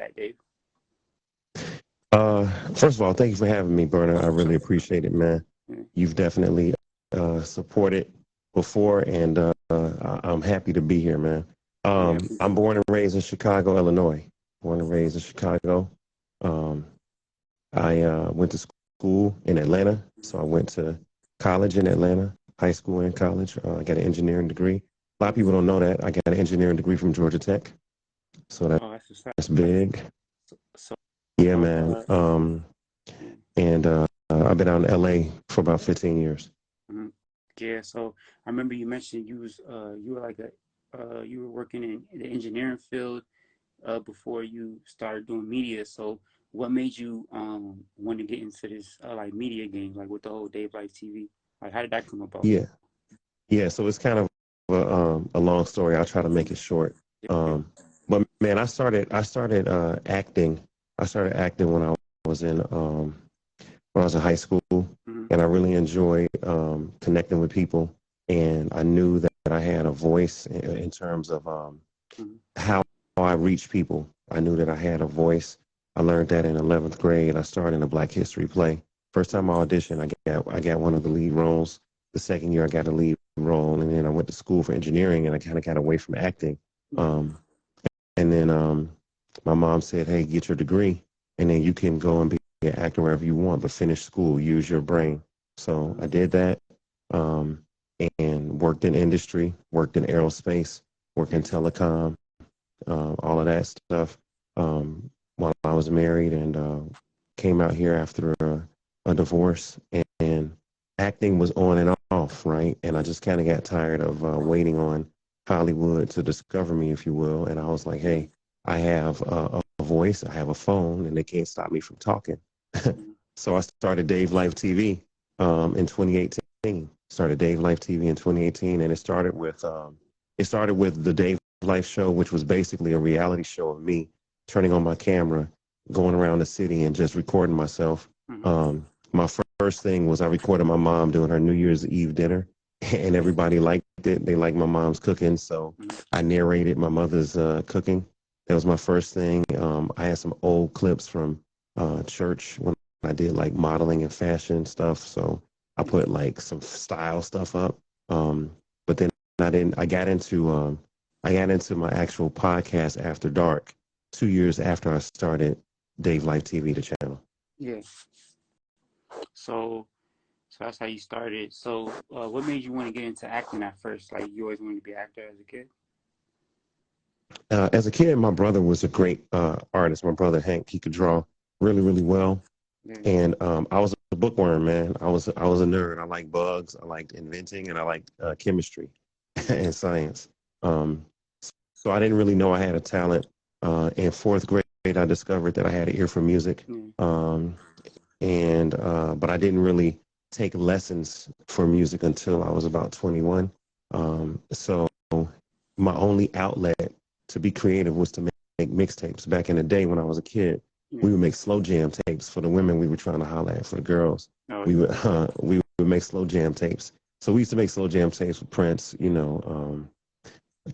that, Dave? First of all, thank you for having me, Berner. I really appreciate it, man. Yeah. You've definitely supported before, and I'm happy to be here, man. Yeah. I'm born and raised in Chicago, Illinois. Born and raised in Chicago. Um, I went to school in Atlanta, so I went to college in Atlanta, high school and college. I got an engineering degree. A lot of people don't know that. I got an engineering degree from Georgia Tech, so Oh, that's what's up. that's big. So, Yeah, so man. yeah. And I've been out in LA for about 15 years. Mhm. Yeah, so I remember you mentioned you were like a you were working in the engineering field before you started doing media. So what made you want to get into this like media game, like with the whole Dave Life TV? Like how did that come about? Yeah, yeah. So it's kind of a long story. I'll try to make it short. Yeah. But man, I started acting. I started acting was in when I was in high school, Mm-hmm. and I really enjoyed connecting with people. And I knew that I had a voice in terms of Mm-hmm. how I reach people. I knew that I had a voice. I learned that in 11th grade. I started in a Black History play. First time I auditioned, I got one of the lead roles. The second year, I got a lead role, and then I went to school for engineering, and I kind of got away from acting. Yeah. Um, and then my mom said, "Hey, get your degree, and then you can go and be an actor wherever you want, but finish school, use your brain." So I did that, um, and worked in industry, worked in aerospace, worked in telecom, all of that stuff while I was married, and came out here after a divorce, and acting was on and off, right? And I just kind of got tired of waiting on Hollywood to discover me, if you will. And I was like, hey, I have a voice, I have a phone, and they can't stop me from talking. Mm-hmm. So I started Dave Life TV in 2018. Started Dave Life TV in 2018, and it started with the Dave Life show, which was basically a reality show of me turning on my camera, going around the city, and just recording myself. Mm-hmm. My first thing was I recorded my mom doing her New Year's Eve dinner, and everybody liked it. They liked my mom's cooking, so I narrated my mother's cooking. That was my first thing. I had some old clips from church when I did like modeling and fashion stuff, so I put like some style stuff up. But then I didn't. I got into my actual podcast after dark 2 years after I started Dave Life TV, the channel. Yeah. So so that's how you started. So what made you want to get into acting at first? Like you always wanted to be an actor as a kid? As a kid, my brother was a great artist. My brother Hank, he could draw really, really well, Yeah. and I was a bookworm, man. I was a nerd. I liked bugs, I liked inventing, and I liked chemistry Yeah. and science. Um, so I didn't really know I had a talent. In fourth grade, I discovered that I had an ear for music, Yeah. um, and but I didn't really take lessons for music until I was about 21. So my only outlet to be creative was to make mixtapes. Back in the day when I was a kid, Yeah. we would make slow jam tapes for the women we were trying to holler at. For the girls, Oh we yeah. would we would make slow jam tapes. So we used to make slow jam tapes with Prince,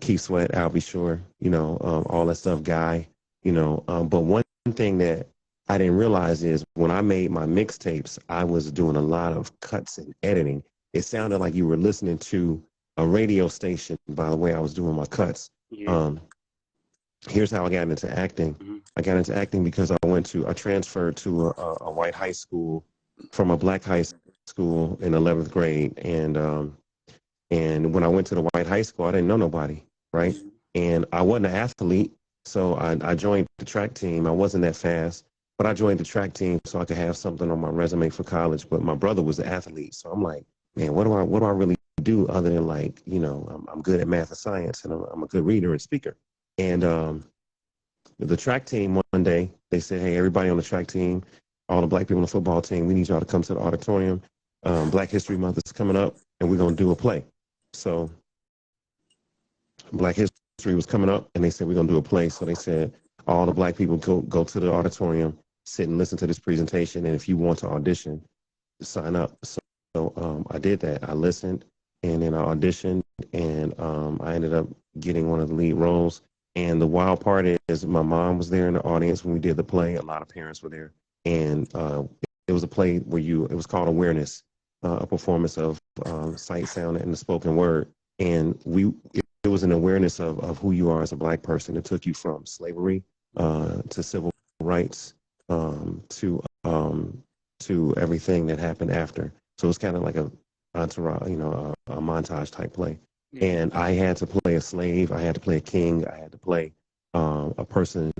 Keith Sweat, I'll be sure, all that stuff, Guy, But one thing that I didn't realize is when I made my mixtapes, I was doing a lot of cuts and editing. It sounded like you were listening to a radio station by the way I was doing my cuts. Yeah. Um, Here's how I got into acting. Mm-hmm. I got into acting because I transferred to a white high school from a black high school in 11th grade. And when I went to the white high school, I didn't know nobody, right? Mm-hmm. And I wasn't an athlete, so I joined the track team. I wasn't that fast, but I joined the track team so I could have something on my resume for college. But my brother was an athlete, so I'm like, man, what do I really do other than like, I'm good at math and science, and I'm a good reader and speaker. And the track team one day they said, hey, everybody on the track team, all the black people on the football team, we need y'all to come to the auditorium. Black History Month is coming up, and we're gonna do a play. So Black History was coming up, and they said we're gonna do a play. So they said all the black people go to the auditorium, sit and listen to this presentation, and if you want to audition, sign up. So I did that. I listened, and then I auditioned, and I ended up getting one of the lead roles. And the wild part is my mom was there in the audience when we did the play. A lot of parents were there. And it was a play where it was called Awareness, a performance of sight, sound, and the spoken word. And it was an awareness of who you are as a Black person. It took you from slavery to civil rights to everything that happened after. So it's kind of like a entourage, a montage type play. Yeah. And I had to play a slave. I had to play a king. I had to play a person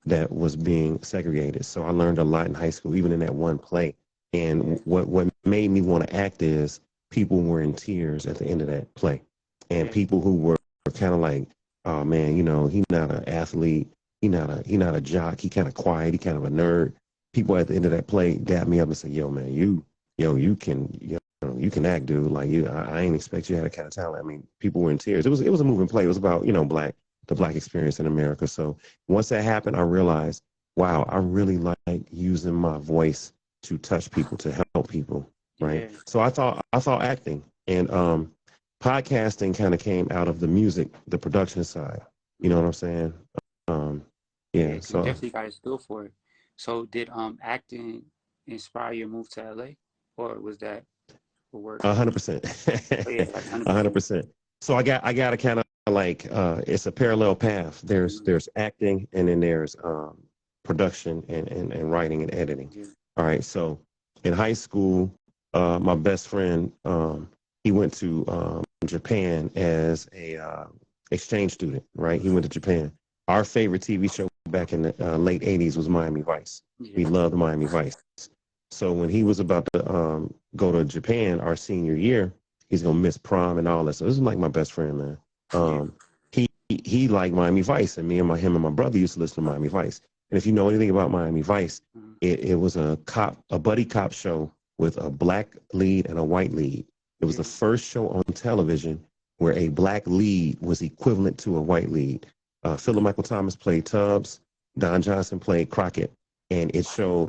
that was being segregated. So I learned a lot in high school, even in that one play. Yeah. And what made me want to act is people were in tears at the end of that play, and Yeah. people who were kind of like, oh man, he's not an athlete. He not a jock. He kind of quiet. He kind of a nerd. People at the end of that play dap me up and say, yo man, you can act, dude. Like I ain't expect you had that kind of talent. I mean, people were in tears. It was a moving play. It was about the black experience in America. So once that happened, I realized, wow, I really like using my voice to touch people, to help people, right? Yeah. So I thought acting and podcasting kind of came out of the music, the production side. You know what I'm saying? Um, Yeah, yeah. 'cause you So definitely got a skill for it. So did acting inspire your move to LA, or was that for work? 100%, Oh yeah, like hundred 100%. percent. So I got to kind of like it's a parallel path. There's acting and then there's production and writing and editing. Yeah. All right. So in high school, my best friend he went to Japan as a exchange student. Right. He went to Japan. Our favorite TV show back in the late '80s was Miami Vice. We Yeah. loved Miami Vice. So when he was about to go to Japan our senior year, he's gonna miss prom and all that. So this is like my best friend, man. Yeah. He liked Miami Vice, and him and my brother used to listen to Miami Vice. And if you know anything about Miami Vice, Mhm. it was a buddy cop show with a black lead and a white lead. It was Yeah. the first show on television where a black lead was equivalent to a white lead. Philip Michael Thomas played Tubbs, Don Johnson played Crockett, and it showed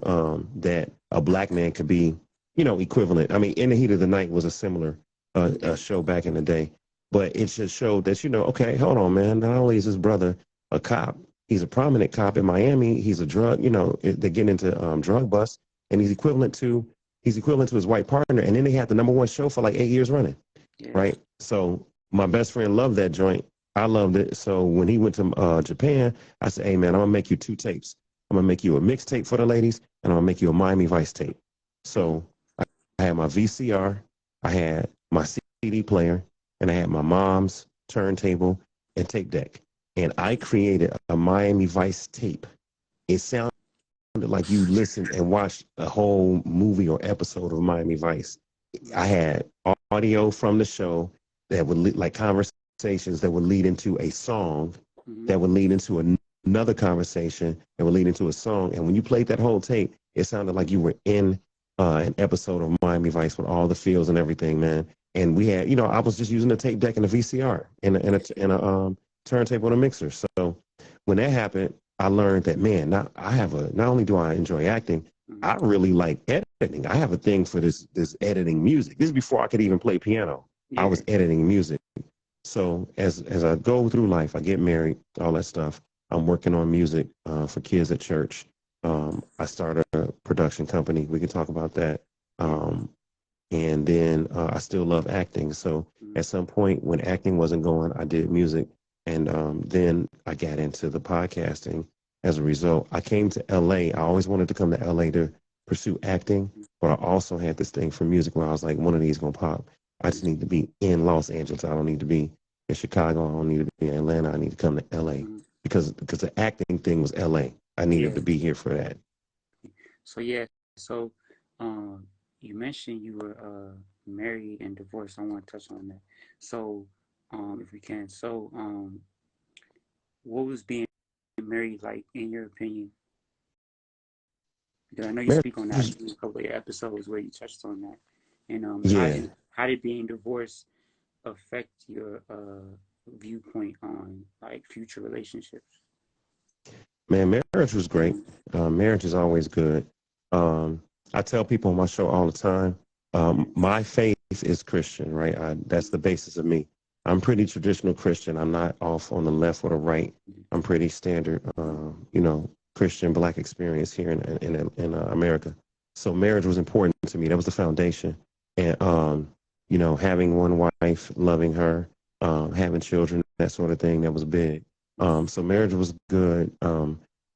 that a black man could be, equivalent. I mean, In the Heat of the Night was a similar Yeah. show back in the day, but it just showed that, okay, hold on, man. Not only is his brother a cop, he's a prominent cop in Miami. He's a drug, they get into drug busts, and he's equivalent to his white partner. And then they had the number one show for like 8 years running, Yeah. right? So my best friend loved that joint. I loved it. So when he went to Japan, I said, hey, man, I'm going to make you two tapes. I'm going to make you a mixtape for the ladies, and I'm going to make you a Miami Vice tape. Yeah. So I had my VCR, I had my CD player, and I had my mom's turntable and tape deck. And I created a Miami Vice tape. It sounded like you listened and watched a whole movie or episode of Miami Vice. I Yeah. had audio from the show that would like conversations that would lead into a song Hmm. that would lead into another conversation that would lead into a song. And when you played that whole tape, it sounded like you were in an episode of Miami Vice with all the feels and everything, man. And we had, I was just using the tape deck and a VCR and a turntable and a mixer. So when that happened, I learned that, man, not only do I enjoy acting, Hmm. I really like editing. I have a thing for this editing music. This is before I could even play piano. I Yeah. was editing music. So as I go through life, I get married, all that stuff. I'm working on music for kids at church. I started a production company. We can talk about that. Yeah. Um, and then I still love acting. So Hmm. at some point when acting wasn't going, I did music. And then I got into the podcasting as a result. I came to LA. I always wanted to come to LA to pursue acting, but I also had this thing for music where I was like, one of these gonna pop. I just need to be in Los Angeles. I don't need to be in Chicago. I don't need to be in Atlanta. I need to come to LA Hmm. because the acting thing was LA. I needed Yeah. to be here for that. So yeah. So you mentioned you were married and divorced. I want to touch on that. So if we can. So what was being married like in your opinion? Because I know you Marriage speak on that was, in a couple of your episodes where you touched on that. And yeah, how did being divorced affect your viewpoint on like future relationships? man, marriage was great. Mm-hmm. Marriage is always good. Um, I tell people on my show all the time, my faith is Christian, right? That's the basis of me. I'm pretty traditional Christian. I'm not off on the left or the right. I'm pretty standard, Christian Black experience here in America. So marriage was important to me. That was the foundation, and having one wife, loving her, having children, that sort of thing, that was big. So marriage was good.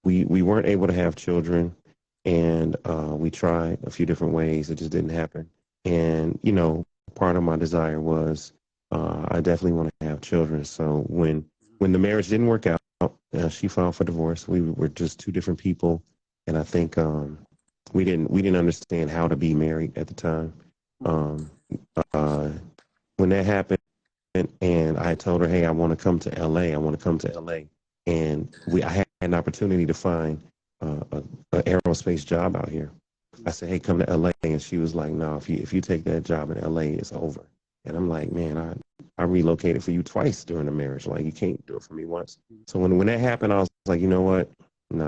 We weren't able to have children, and we tried a few different ways. It just didn't happen. And part of my desire was I definitely want to have children. So when the marriage didn't work out, she filed for divorce. We were just two different people, and I think we didn't understand how to be married at the time. Um, uh, when that happened, and I told her, "Hey, I want to come to LA. I want to come to LA." And I had an opportunity to find a aerospace job out here. I said, "Hey, come to LA," and she was like, "No, if you take that job in LA, it's over." And I'm like, "Man, I relocated for you twice during the marriage. Like, you can't do it for me once." So when that happened, I was like, you know what? No,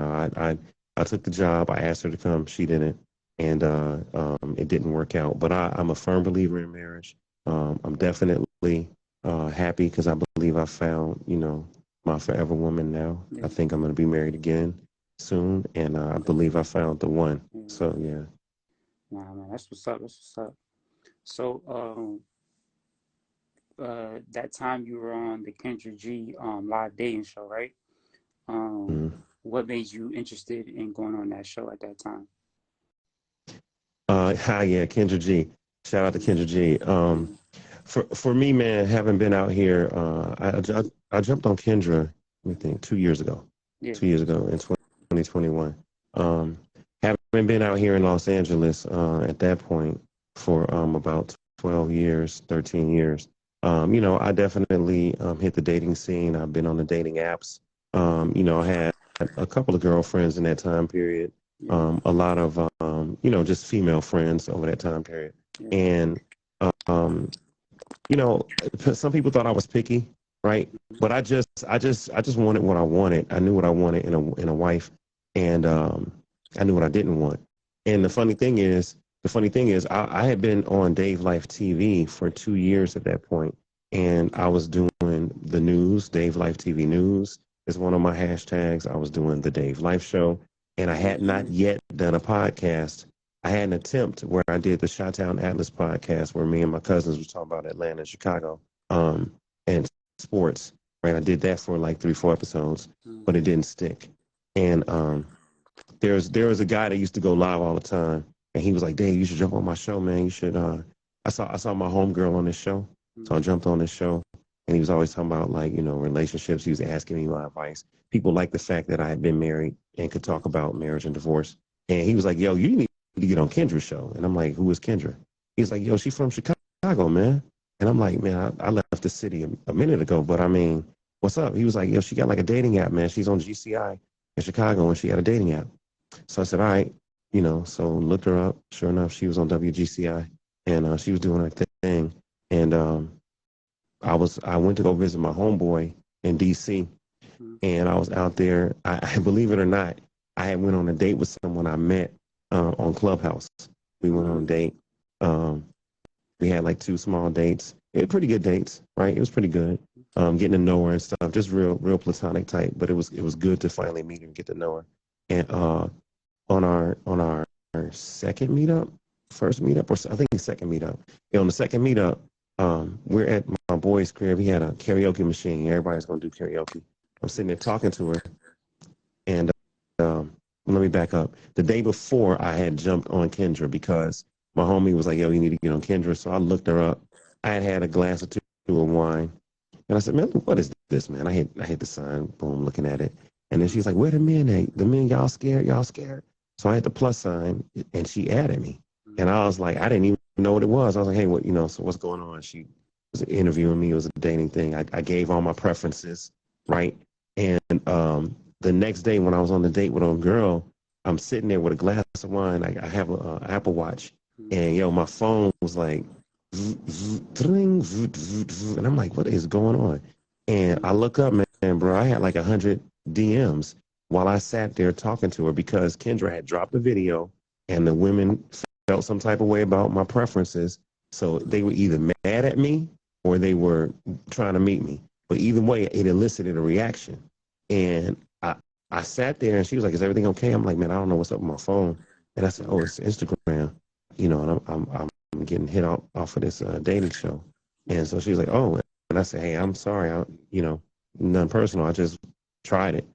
I took the job. I asked her to come. She didn't, and it didn't work out. But I'm a firm believer in marriage. I'm definitely happy because I believe I found, my forever woman now. Yeah. I think I'm going to be married again soon, and I believe I found the one. Yeah. So yeah. Nah, man, that's what's up. That's what's up. So, that time you were on the Kendra G live dating show, right? Um, Mm. what made you interested in going on that show at that time? Hi, yeah, Kendra G. Shout out to Kendra G. Mm-hmm. For me, man, having been out here, I jumped on Kendra, let me think, 2 years ago, Yeah. 2 years ago in 2021. Um, having been out here in Los Angeles at that point for about 12 years, 13 years, I definitely hit the dating scene. I've been on the dating apps. I had a couple of girlfriends in that time period, Yeah. a lot of, just female friends over that time period. Yeah. And, um, you know, some people thought I was picky, right? But I just wanted what I wanted. I knew what I wanted in a wife, and I knew what I didn't want. And the funny thing is, I had been on Dave Life TV for 2 years at that point, and I was doing the news. Dave Life TV News is one of my hashtags. I was doing the Dave Life Show, and I had not yet done a podcast. I had an attempt where I did the Chi-Town Atlas podcast where me and my cousins were talking about Atlanta and Chicago and sports. Right, I did that for like 3, 4 episodes, but it didn't stick. And there was a guy that used to go live all the time, and he was like, "Dave, you should jump on my show, man. You should." I saw my homegirl on this show, so I jumped on this show, and he was always talking about like relationships. He was asking me my advice. People liked the fact that I had been married and could talk about marriage and divorce. And he was like, "Yo, you need to get on Kendra's show." And I'm like, "Who is Kendra?" He's like, "Yo, she's from Chicago, man." And I'm like, "Man, I left the city a minute ago, but I mean, what's up?" He was like, "Yo, she got like a dating app, man. She's on GCI in Chicago, and she got a dating app." So I said, "All right," so looked her up. Sure enough, she was on WGCI, and she was doing her thing. And I went to go visit my homeboy in DC, and I was out there. I believe it or not, I had went on a date with someone I met on Clubhouse. We went on a date. Um, we had like two small dates. It was pretty good dates, right? It was pretty good. Getting to know her and stuff, just real platonic type. But it was good to finally meet her and get to know her. And on our second meetup, first meetup, or I think second meetup. Yeah, on the second meetup, we're at my boy's crib. He had a karaoke machine. Everybody's gonna do karaoke. I'm sitting there talking to her, and let me back up. The day before, I had jumped on Kendra because my homie was like, "Yo, you need to get on Kendra." So I looked her up. I had a glass or two of wine, and I said, "Man, what is this, man?" I hit the sign. Boom, looking at it, and then she's like, "Where the men at? The men, y'all scared? Y'all scared?" So I hit the plus sign, and she added me, and I was like, I didn't even know what it was. I was like, "Hey, what? So what's going on?" She was interviewing me. It was a dating thing. I gave all my preferences, right? And the next day when I was on the date with a girl, I'm sitting there with a glass of wine. I have an Apple Watch, and my phone was like, and I'm like, what is going on? And I look up, man, bro, I had like 100 DMs while I sat there talking to her because Kendra had dropped the video, and the women felt some type of way about my preferences. So they were either mad at me or they were trying to meet me. But either way, it elicited a reaction. And I sat there and she was like, "Is everything okay?" I'm like, "Man, I don't know what's up with my phone." And I said, "Oh, it's Instagram, and I'm getting hit off of this dating show." And so she was like, "Oh," and I said, "Hey, I'm sorry, nothing personal. I just tried it."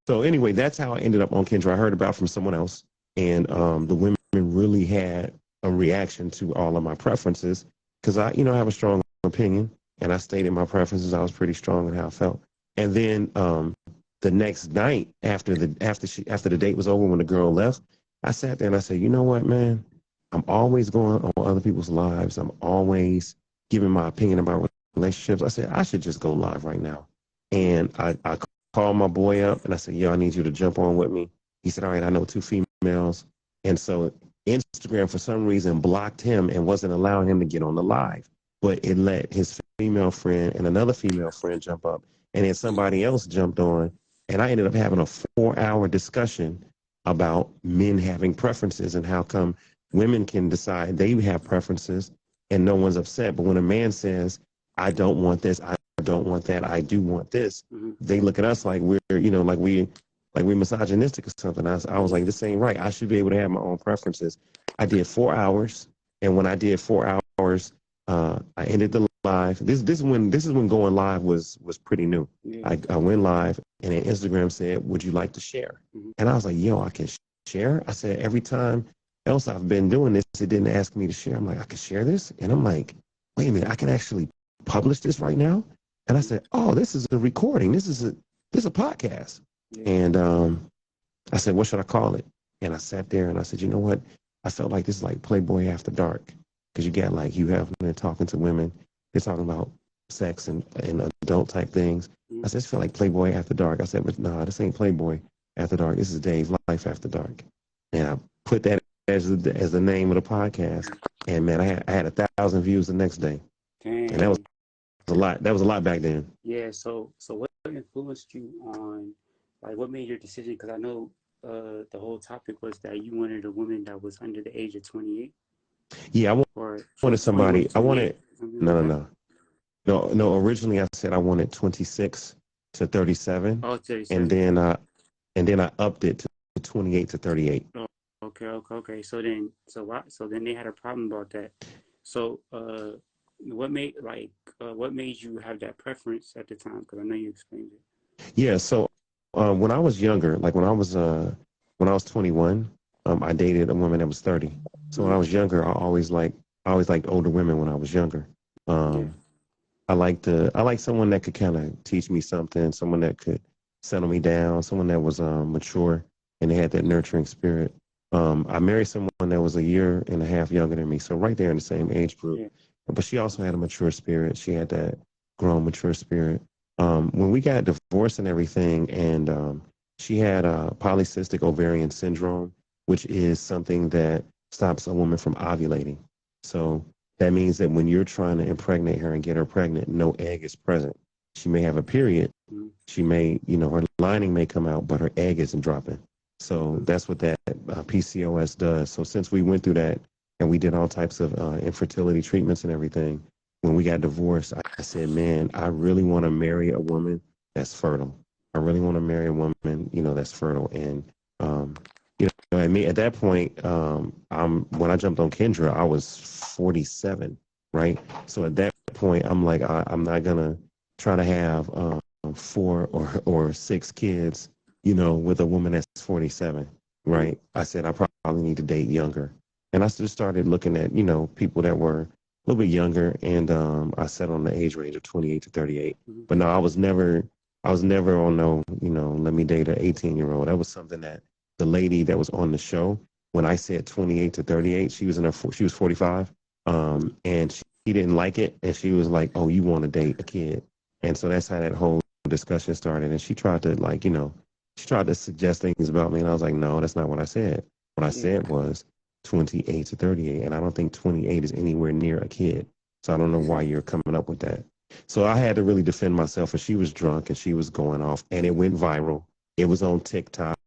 So anyway, that's how I ended up on Kendra. I heard about from someone else, and the women really had a reaction to all of my preferences because I have a strong opinion, and I stated my preferences. I was pretty strong in how I felt. And then the next night after the date was over, when the girl left, I sat there and I said, "You know what, man? I'm always going on other people's lives. I'm always giving my opinion about relationships." I said, "I should just go live right now." And I called my boy up and I said, "Yo, I need you to jump on with me." He said, "All right, I know two females." And so Instagram, for some reason, blocked him and wasn't allowing him to get on the live. But it let his female friend and another female friend jump up. And then somebody else jumped on. And I ended up having a 4 hour discussion about men having preferences and how come women can decide they have preferences and no one's upset. But when a man says, "I don't want this, I don't want that, I do want this," Mm-hmm. they look at us like we're misogynistic or something. I was like, "This ain't right. I should be able to have my own preferences." I did 4 hours, and when I did 4 hours, I ended the live. This is when going live was pretty new. Yeah. I went live, and then Instagram said, "Would you like to share?" Mm-hmm. And I was like, "Yo, I can share." I said, "Every time else I've been doing this, it didn't ask me to share." I'm like, "I can share this," and I'm like, "Wait a minute, I can actually publish this right now." And I said, "Oh, this is a recording. This is a podcast." Yeah. And I said, "What should I call it?" And I sat there and I said, "You know what? I felt like this is like Playboy After Dark, because you got like you have men talking to women, they're talking about sex and adult type things." Mm-hmm. I said, "This feel like Playboy After Dark." I said, "But nah, this ain't Playboy After Dark. This is Dave's Life After Dark." And I put that as the name of the podcast. And man, I had 1,000 views the next day, and that was Dang. a lot. That was a lot back then. Yeah. So what influenced you on, like, what made your decision? Because I know the whole topic was that you wanted a woman that was under the age of 28 Yeah, or wanted 21 somebody. to I 28, wanted something no, like no, that. no. No, no. Originally, I said I wanted 26 to 37, Oh, and 37. then I upped it to 28 to 38. Oh, okay, okay, okay. So then they had a problem about that. So, what made you have that preference at the time? Because I know you explained it. Yeah. So when I was younger, like when I was 21, I dated a woman that was 30. So when Mm-hmm. I was younger, I always liked older women when I was younger. Yeah. Um, I liked someone that could kind of teach me something, someone that could settle me down, someone that was mature and they had that nurturing spirit. I married someone that was a year and a half younger than me, so right there in the same age group. Yeah. But she also had a mature spirit. She had that grown, mature spirit. When we got divorced and everything, and she had polycystic ovarian syndrome, which is something that stops a woman from ovulating. So that means that when you're trying to impregnate her and get her pregnant, no egg is present. She may have a period. Mm-hmm. She may, her lining may come out, but her egg isn't dropping. So Mm-hmm. that's what that PCOS does. So since we went through that and we did all types of infertility treatments and everything, when we got divorced, I said, "Man, I really want to marry a woman that's fertile. I really want to marry a woman, that's fertile." And at me at that point, when I jumped on Kendra, I was 47, right? So at that point, I'm like, I'm not gonna try to have four or six kids, with a woman that's 47, Mm-hmm. right? I said I probably need to date younger, and I just started looking at people that were a little bit younger, and I set on the age range of 28 to 38. Mm-hmm. But no, I was never on no, let me date an 18-year-old. That was something that the lady that was on the show, when I said 28 to 38, she was 45, Mm-hmm. and she didn't like it, and she was like, "Oh, you want to date a kid?" And so that's how that whole discussion started. And she tried to she tried to suggest things about me, and I was like, "No, that's not what I said. What I Yeah. said was 28 to 38, and I don't think 28 is anywhere near a kid. So I don't know why you're coming up with that." So I had to really defend myself, and she was drunk, and she was going off, and it went viral. It was on TikTok.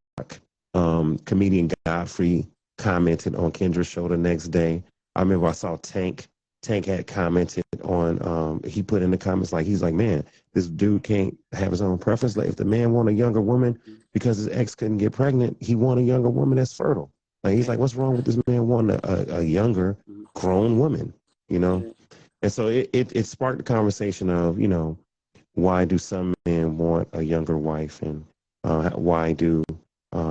Comedian Godfrey commented on Kendra's show the next day. I remember I saw Tank. Tank had commented he put in the comments like he's like, man, this dude can't have his own preference. Like if the man want a younger woman Mhm. because his ex couldn't get pregnant, he want a younger woman that's fertile. Like he's Yeah. like, what's wrong with this man wanting a younger Mhm. grown woman? You know? Yeah. And so it sparked the conversation of, why do some men want a younger wife, and why do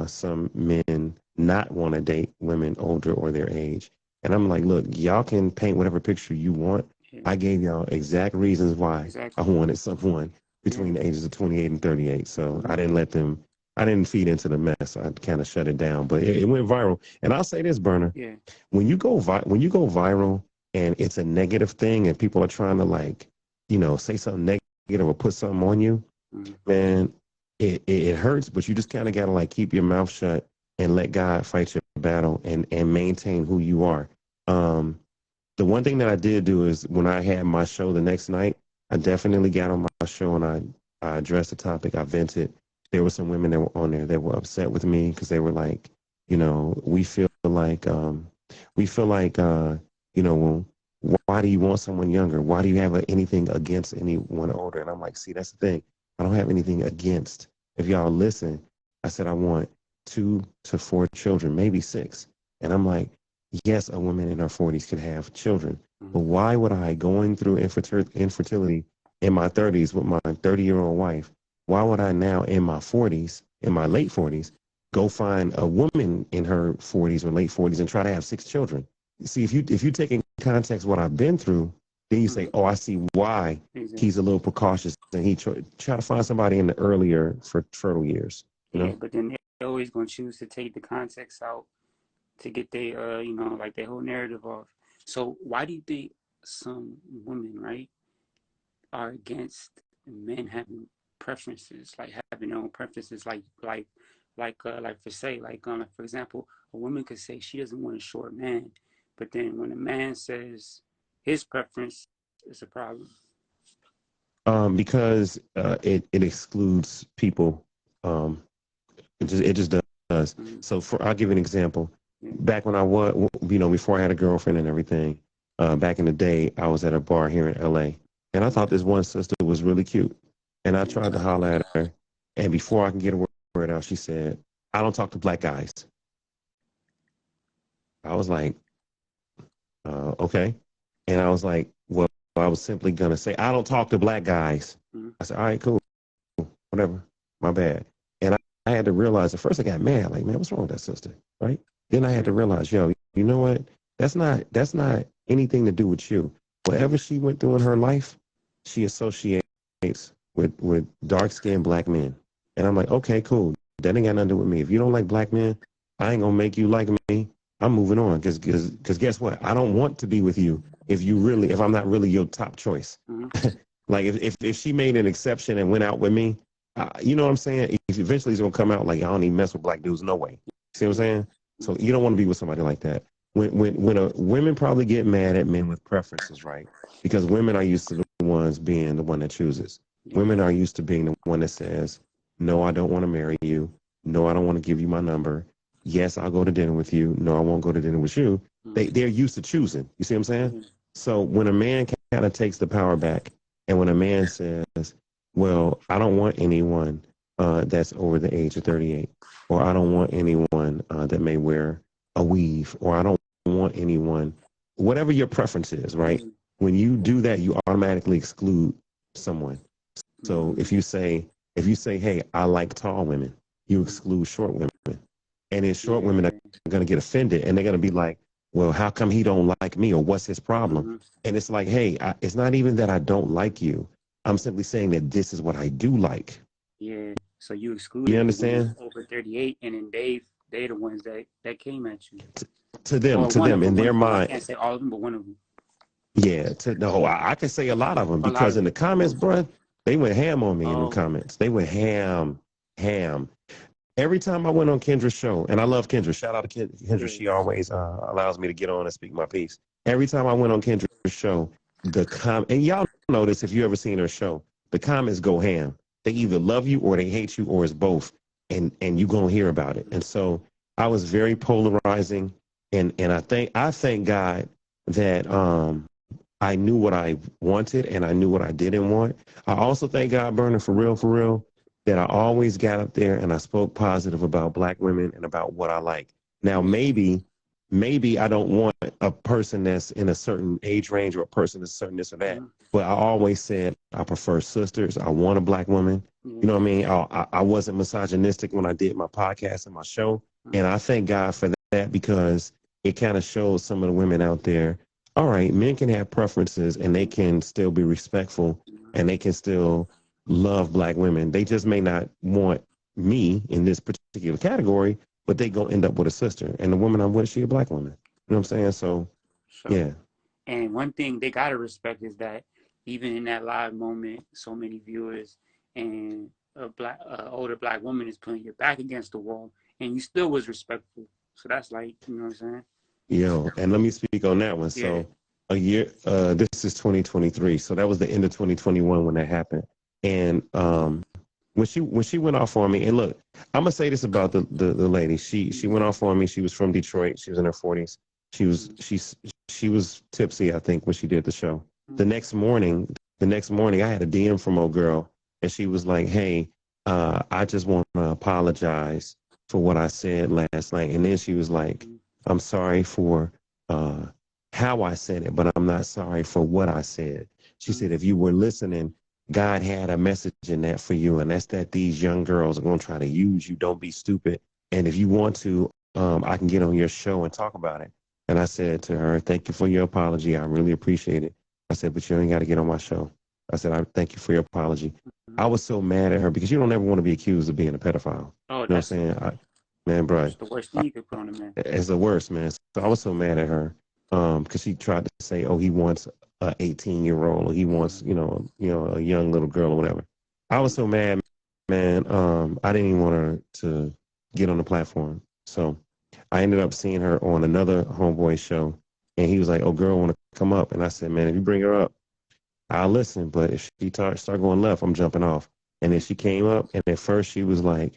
some men not want to date women older or their age? And I'm like, look, y'all can paint whatever picture you want. Yeah. I gave y'all exact reasons why I Exactly. wanted someone Yeah. between the ages of 28 and 38. So Mhm. I didn't feed into the mess. I kind of shut it down, but it went viral. And I'll say this, Burner, Yeah. when you go viral and it's a negative thing and people are trying to like, say something negative or put something on you, Mhm. man, it hurts, but you just kind of got to like keep your mouth shut and let God fight your battle and maintain who you are. Um, the one thing that I did do is when I had my show the next night, I definitely got on my show and I addressed the topic. I vented. There were some women that were on there that were upset with me because they were like, we feel like, well, why do you want someone younger? Why do you have anything against anyone older? And I'm like, see, that's the thing. I don't have anything against. If y'all listen, I said I want 2 to 4 children, maybe 6. And I'm like, yes, a woman in her 40s could have children, but Mhm. why would I, going through infertility in my 30s with my 30-year-old wife, why would I now in my 40s, in my late 40s, go find a woman in her 40s or late 40s and try to have 6 children? See, if you take in context what I've been through, then you say, Mhm. oh, I see why Exactly. he's a little precautious and he try to find somebody in the earlier fertile years, you Yeah, know? but then they're always gonna choose to take the context out to get their like their whole narrative off. So why do you think some women, right, are against men having preferences, like having their own preferences, like for say, like for example, a woman could say she doesn't want a short man, but then when a man says his preference, it's a problem. Because it excludes people. Um, it just does. Mm-hmm. So I'll give you an example. Yeah. Back when I was, before I had a girlfriend and everything, back in the day, I was at a bar here in LA, and I thought this one sister was really cute, and I Yeah. tried to holler at her, and before I can get a word out, she said, "I don't talk to black guys." I was like, okay, and I was like, well, I was simply gonna say, "I don't talk to black guys." Mm-hmm. I said, "All right, cool, whatever, my bad." And I had to realize at first I got mad, like, man, what's wrong with that sister, right? Then I had Yeah. to realize, yo, you know what? That's not anything to do with you. Whatever Mm-hmm. she went through in her life, she associates with dark skinned black men. And I'm like, okay, cool. That ain't got nothing to do with me. If you don't like black men, I ain't gonna make you like me. I'm moving on because guess what? I don't want to be with you if I'm not really your top choice. Mm-hmm. Like if she made an exception and went out with me, you know what I'm saying? Eventually it's gonna come out like I don't even mess with black dudes, no way. See what I'm Yeah. saying? So Mm-hmm. you don't want to be with somebody like that. Women probably get mad at men with preferences, right? Because women are used to the ones being the one that chooses. Yeah. Women are used to being the one that says, "No, I don't want to marry you. No, I don't want to give you my number. Yes, I'll go to dinner with you. No, I won't go to dinner with you." Mm-hmm. They're used to choosing. You see what I'm saying? Yeah. So when a man kind of takes the power back, and when a man says, "Well, I don't want anyone that's over the age of 38, or I don't want anyone that may wear a weave, or I don't want anyone," whatever your preference is, right? Yeah. When you do that, you automatically exclude someone. So Mm-hmm. if you say, "Hey, I like tall women," you Mm-hmm. exclude short women, and then short women are Yeah. going to get offended, and they're going to be like, "Well, how come he don't like me, or what's his problem?" Mm-hmm. And it's like, hey, it's not even that I don't like you. I'm simply saying that this is what I do like. Yeah. So you You excluded the women understand? over 38, and then they the ones that came at you. T- to them, Or to them, in one their of them. I mind, can't say all of them, but one of them. yeah. No, I can say a lot of them A lot because of in them. the comments, Oh, bruh, they went ham on me in the oh, comments. They went ham, ham. Every time I went on Kendra's show, and I love Kendra. Shout out to Kendra. yeah. She always allows me to get on and speak my piece. Every time I went on Kendra's show, and y'all know this if you ever seen her show, the comments go ham. They either love you or they hate you or it's both, and you gonna hear about it. And so I was very polarizing, and I thank God that I knew what I wanted and I knew what I didn't want. I also thank God, Burner, for real, that I always got up there and I spoke positive about black women and about what I like. Now, Yeah. maybe I don't want a person that's in a certain age range or a person that's certain this or that. Mhm. But I always said I prefer sisters. I want a black woman. You Yeah. know what I mean? I wasn't misogynistic when I did my podcast and my show. And Mhm. I thank God for that because it kind of shows some of the women out there, all right, men can have preferences and they can still be respectful Mhm. and they can still love black women. They just may not want me in this particular category, but they gonna end up with a sister. And the woman I'm with, she a black woman. You know what I'm saying? So So, yeah. and one thing they gotta respect is that even in that live moment, so many viewers and older black woman is putting your back against the wall, and you still was respectful. So that's like, you know what I'm saying? Yo, and let me speak on that one. Yeah. So a year, this is 2023. So that was the end of 2021 when that happened. And when she went off on me, and look, I'm gonna say this about the lady. She went off on me. She was from Detroit. She was in her 40s. She was Mhm. she was tipsy, I think, when she did the show. The Mhm. next morning, I had a DM from old girl, and she was like, "Hey, I just want to apologize for what I said last night." And then she was like, Mhm. "I'm sorry for uh, how I said it, but I'm not sorry for what I said." She Mhm. said, "If you were listening, God had a message in that for you, and that's that these young girls are going to try to use you. Don't be stupid. And if you want to, I can get on your show and talk about it." And I said to her, "Thank you for your apology. I really appreciate it." I said, "But you ain't got to get on my show." I said, "I thank you for your apology." I Mhm. was so mad at her because you don't ever want to be accused of being a pedophile. Oh, You know what I'm that's saying? Man, bro, it's the worst thing you could put on a man. it's the worst, man. So I was so mad at her because she tried to say, "Oh, he wants a 18-year-old, or he wants, Mhm. a young little girl or whatever." I was Mhm. so mad, man. I didn't even want her to get on the platform. So I ended up seeing her on another homeboy show, and he was like, "Oh, girl, want to come up?" And I said, "Man, if you bring her up, I'll listen. But if she start going left, I'm jumping off." And then she came up, and at first she was like,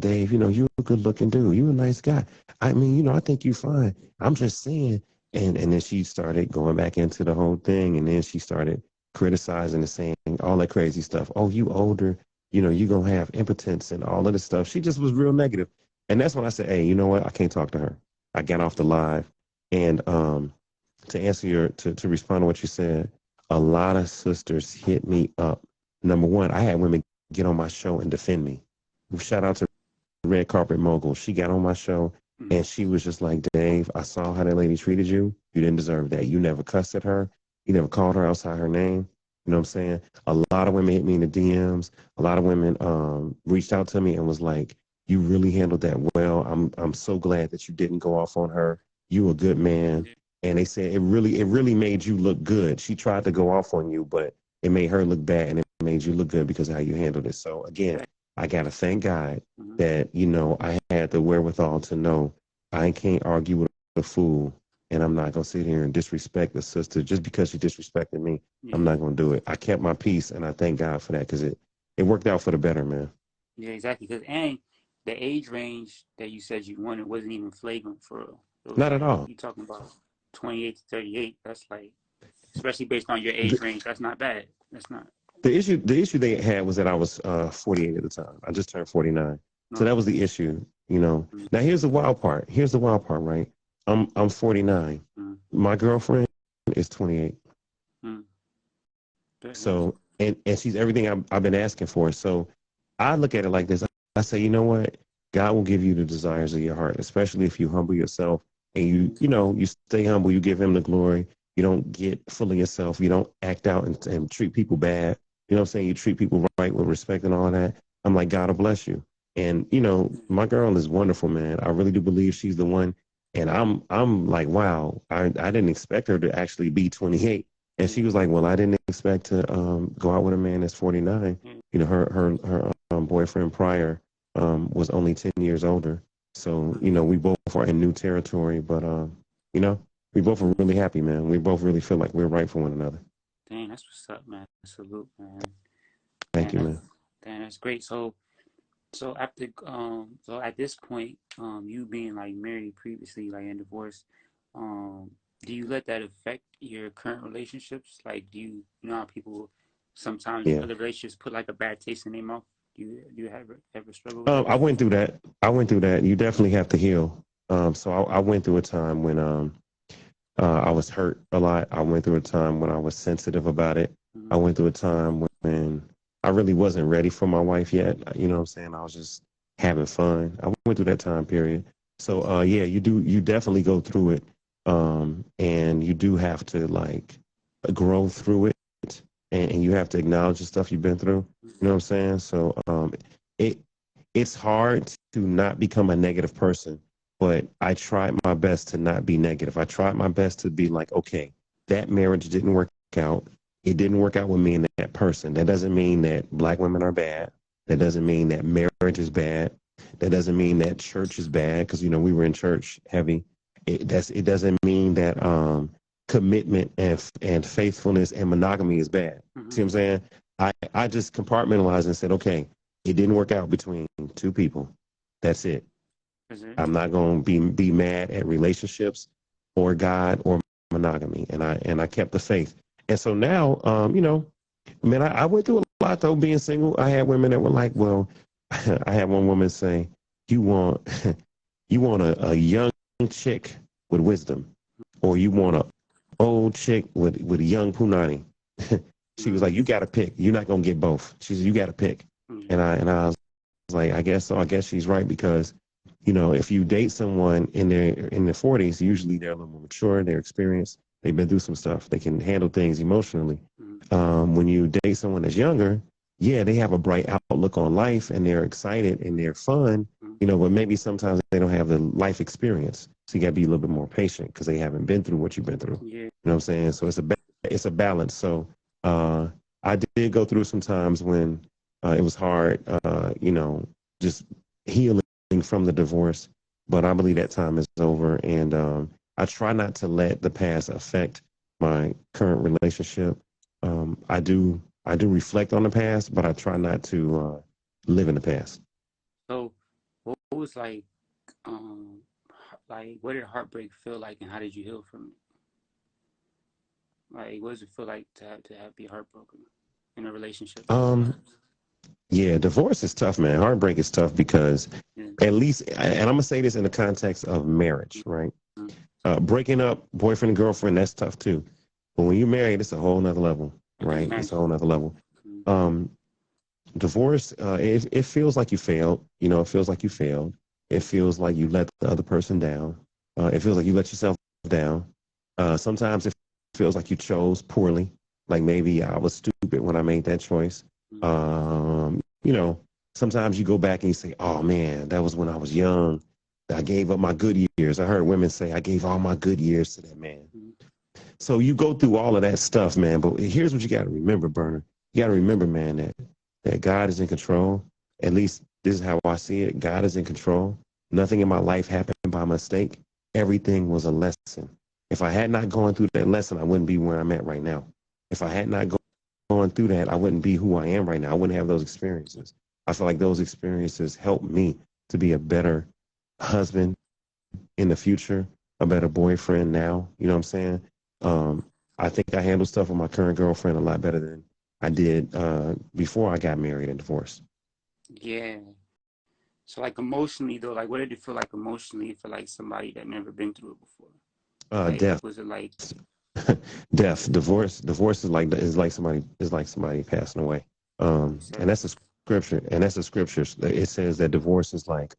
"Dave, you a good looking dude. You a nice guy. I mean, I think you fine. I'm just saying." And then she started going back into the whole thing, and then she started criticizing and saying all that crazy stuff. "Oh, you older, you gonna have impotence and all of this stuff." She just was real negative. And that's when I said, "Hey, you know what? I can't talk to her." I got off the live. And to answer to respond to what you said, a lot of sisters hit me up. Number one, I had women get on my show and defend me. Shout out to Red Carpet Mogul. She got on my show and Mhm. she was just like, "Dave, I saw how that lady treated you. You didn't deserve that. You never cussed at her. You never called her outside her name." You know what I'm saying? A lot of women hit me in the DMs. A lot of women reached out to me and was like, "You really handled that well. I'm so glad that you didn't go off on her. You a good man." And they said it really made you look good. She tried to go off on you, but it made her look bad and it made you look good because of how you handled it. So again, Exactly. I gotta thank God Mhm. that, I had the wherewithal to know I can't argue with a fool, and I'm not gonna sit here and disrespect a sister just because she disrespected me. I'm Yeah. not gonna do it. I kept my peace, and I thank God for that because it worked out for the better, man. Yeah, exactly. Because and the age range that you said you wanted wasn't even flagrant for real. It was Not at like all. you talking about 28 to 38. That's like, especially based on your age The, range, that's not bad. That's not. the issue they had was that I was 48 at the time. I just turned 49, so that No. was the issue. Now here's the wild part. Here's the wild part, right? I'm 49. Mm, My girlfriend is 28. mm, that's, So, and she's everything I've been asking for. So I look at it like this. I say, you know what? God will give you the desires of your heart, especially if you humble yourself and you stay humble. You give him the glory. You don't get full of yourself. You don't act out and treat people bad. You know what I'm saying? You treat people right with respect and all that. I'm like, God will bless you. And, my girl is wonderful, man. I really do believe she's the one. And I'm like, wow, I didn't expect her to actually be 28. And she yeah, was like, "Well, I didn't expect to go out with a man that's 49." yeah, Her boyfriend prior was only 10 years older. So, mm, we both are in new territory, but you know, we both are mm. really happy, man. We both really feel like we're right for one another. Dang, that's what's up, man. Salute, man. Thank Man, you, that's man. dang, that's great. So at this point, you being like married previously, like and divorced, um, Do you let that affect your current relationships? Like, you know how people sometimes Yeah. other relationships put like a bad taste in their mouth? Do you ever struggle with that? I went through that. I went through that. You definitely have to heal. So I went through a time when I was hurt a lot. I went through a time when I was sensitive about it. I Mm-hmm. went through a time when I really wasn't ready for my wife yet. You know what I'm saying? I was just having fun. I went through that time period. So yeah, you definitely go through it. And you do have to like grow through it, and you have to acknowledge the stuff you've been through. You know what I'm saying? So it it's hard to not become a negative person, but I tried my best to not be negative. I tried my best to be like, okay, that marriage didn't work out. It didn't work out with me and that person. That doesn't mean that black women are bad. That doesn't mean that marriage is bad. That doesn't mean that church is bad because you know we were in church heavy. It doesn't mean that commitment and faithfulness and monogamy is bad. See Mm-hmm. what I'm saying? I just compartmentalized and said, okay, it didn't work out between two people. That's it. Is it? I'm not going to be mad at relationships or God or monogamy, and I kept the faith. And so now, you know, man, I went through a lot though being single. I had women that were like, well, I had one woman say, you want you want a young chick with wisdom, or you want a old chick with a young punani. She was Mm-hmm. like, you got to pick. You're not gonna get both. She said, you got to pick. Yeah. And I was like, I guess so. I guess she's right because, you know, if you date someone in their 40s, usually they're a little more mature, they're experienced, they've been through some stuff, they can handle things emotionally. Mm-hmm. When you date someone that's younger, yeah, they have a bright outlook on life and they're excited and they're fun, you know, but maybe sometimes they don't have the life experience. So you got to be a little bit more patient because they haven't been through what you've been through. Yeah. You know what I'm saying? So it's a balance. So uh, I did go through some times when it was hard, you know, just healing from the divorce. But I believe that time is over, and I try not to let the past affect my current relationship. I do reflect on the past, but I try not to live in the past. So, what was um, like, what did heartbreak feel like, and how did you heal from it? Like, what does it feel like to be heartbroken in a relationship? Um, yeah, divorce is tough, man. Heartbreak is tough because Yeah. at least, and I'm gonna say this in the context of marriage, right? Mm-hmm. Breaking up boyfriend and girlfriend, that's tough too. But when you're married, it's a whole nother level, I can right? It's a imagine. whole nother level. Mm-hmm. Um, Divorce, it feels like you failed. You know, it feels like you failed. It feels like you let the other person down. It feels like you let yourself down. Sometimes it feels like you chose poorly. Like maybe I was stupid when I made that choice. You know, sometimes you go back and you say, oh man, that was when I was young. I gave up my good years. I heard women say, I gave all my good years to that man. Mm-hmm. So you go through all of that stuff, man. But here's what you got to remember, Burner. You got to remember, man, that God is in control. At least this is how I see it. God is in control. Nothing in my life happened by mistake. Everything was a lesson. If I had not gone through that lesson, I wouldn't be where I'm at right now. If I had not gone through that, I wouldn't be who I am right now. I wouldn't have those experiences. I feel like those experiences helped me to be a better husband in the future, a better boyfriend now. You know what I'm saying? Um, I think I handle stuff with my current girlfriend a lot better than I did before I got married and divorced. Yeah. So, like, emotionally though, like, what did it feel like emotionally for like somebody that never been through it before? Like, Death, was it like? death, divorce is like somebody passing away. You And said? that's a scripture, and that's a scripture. It says that divorce is like,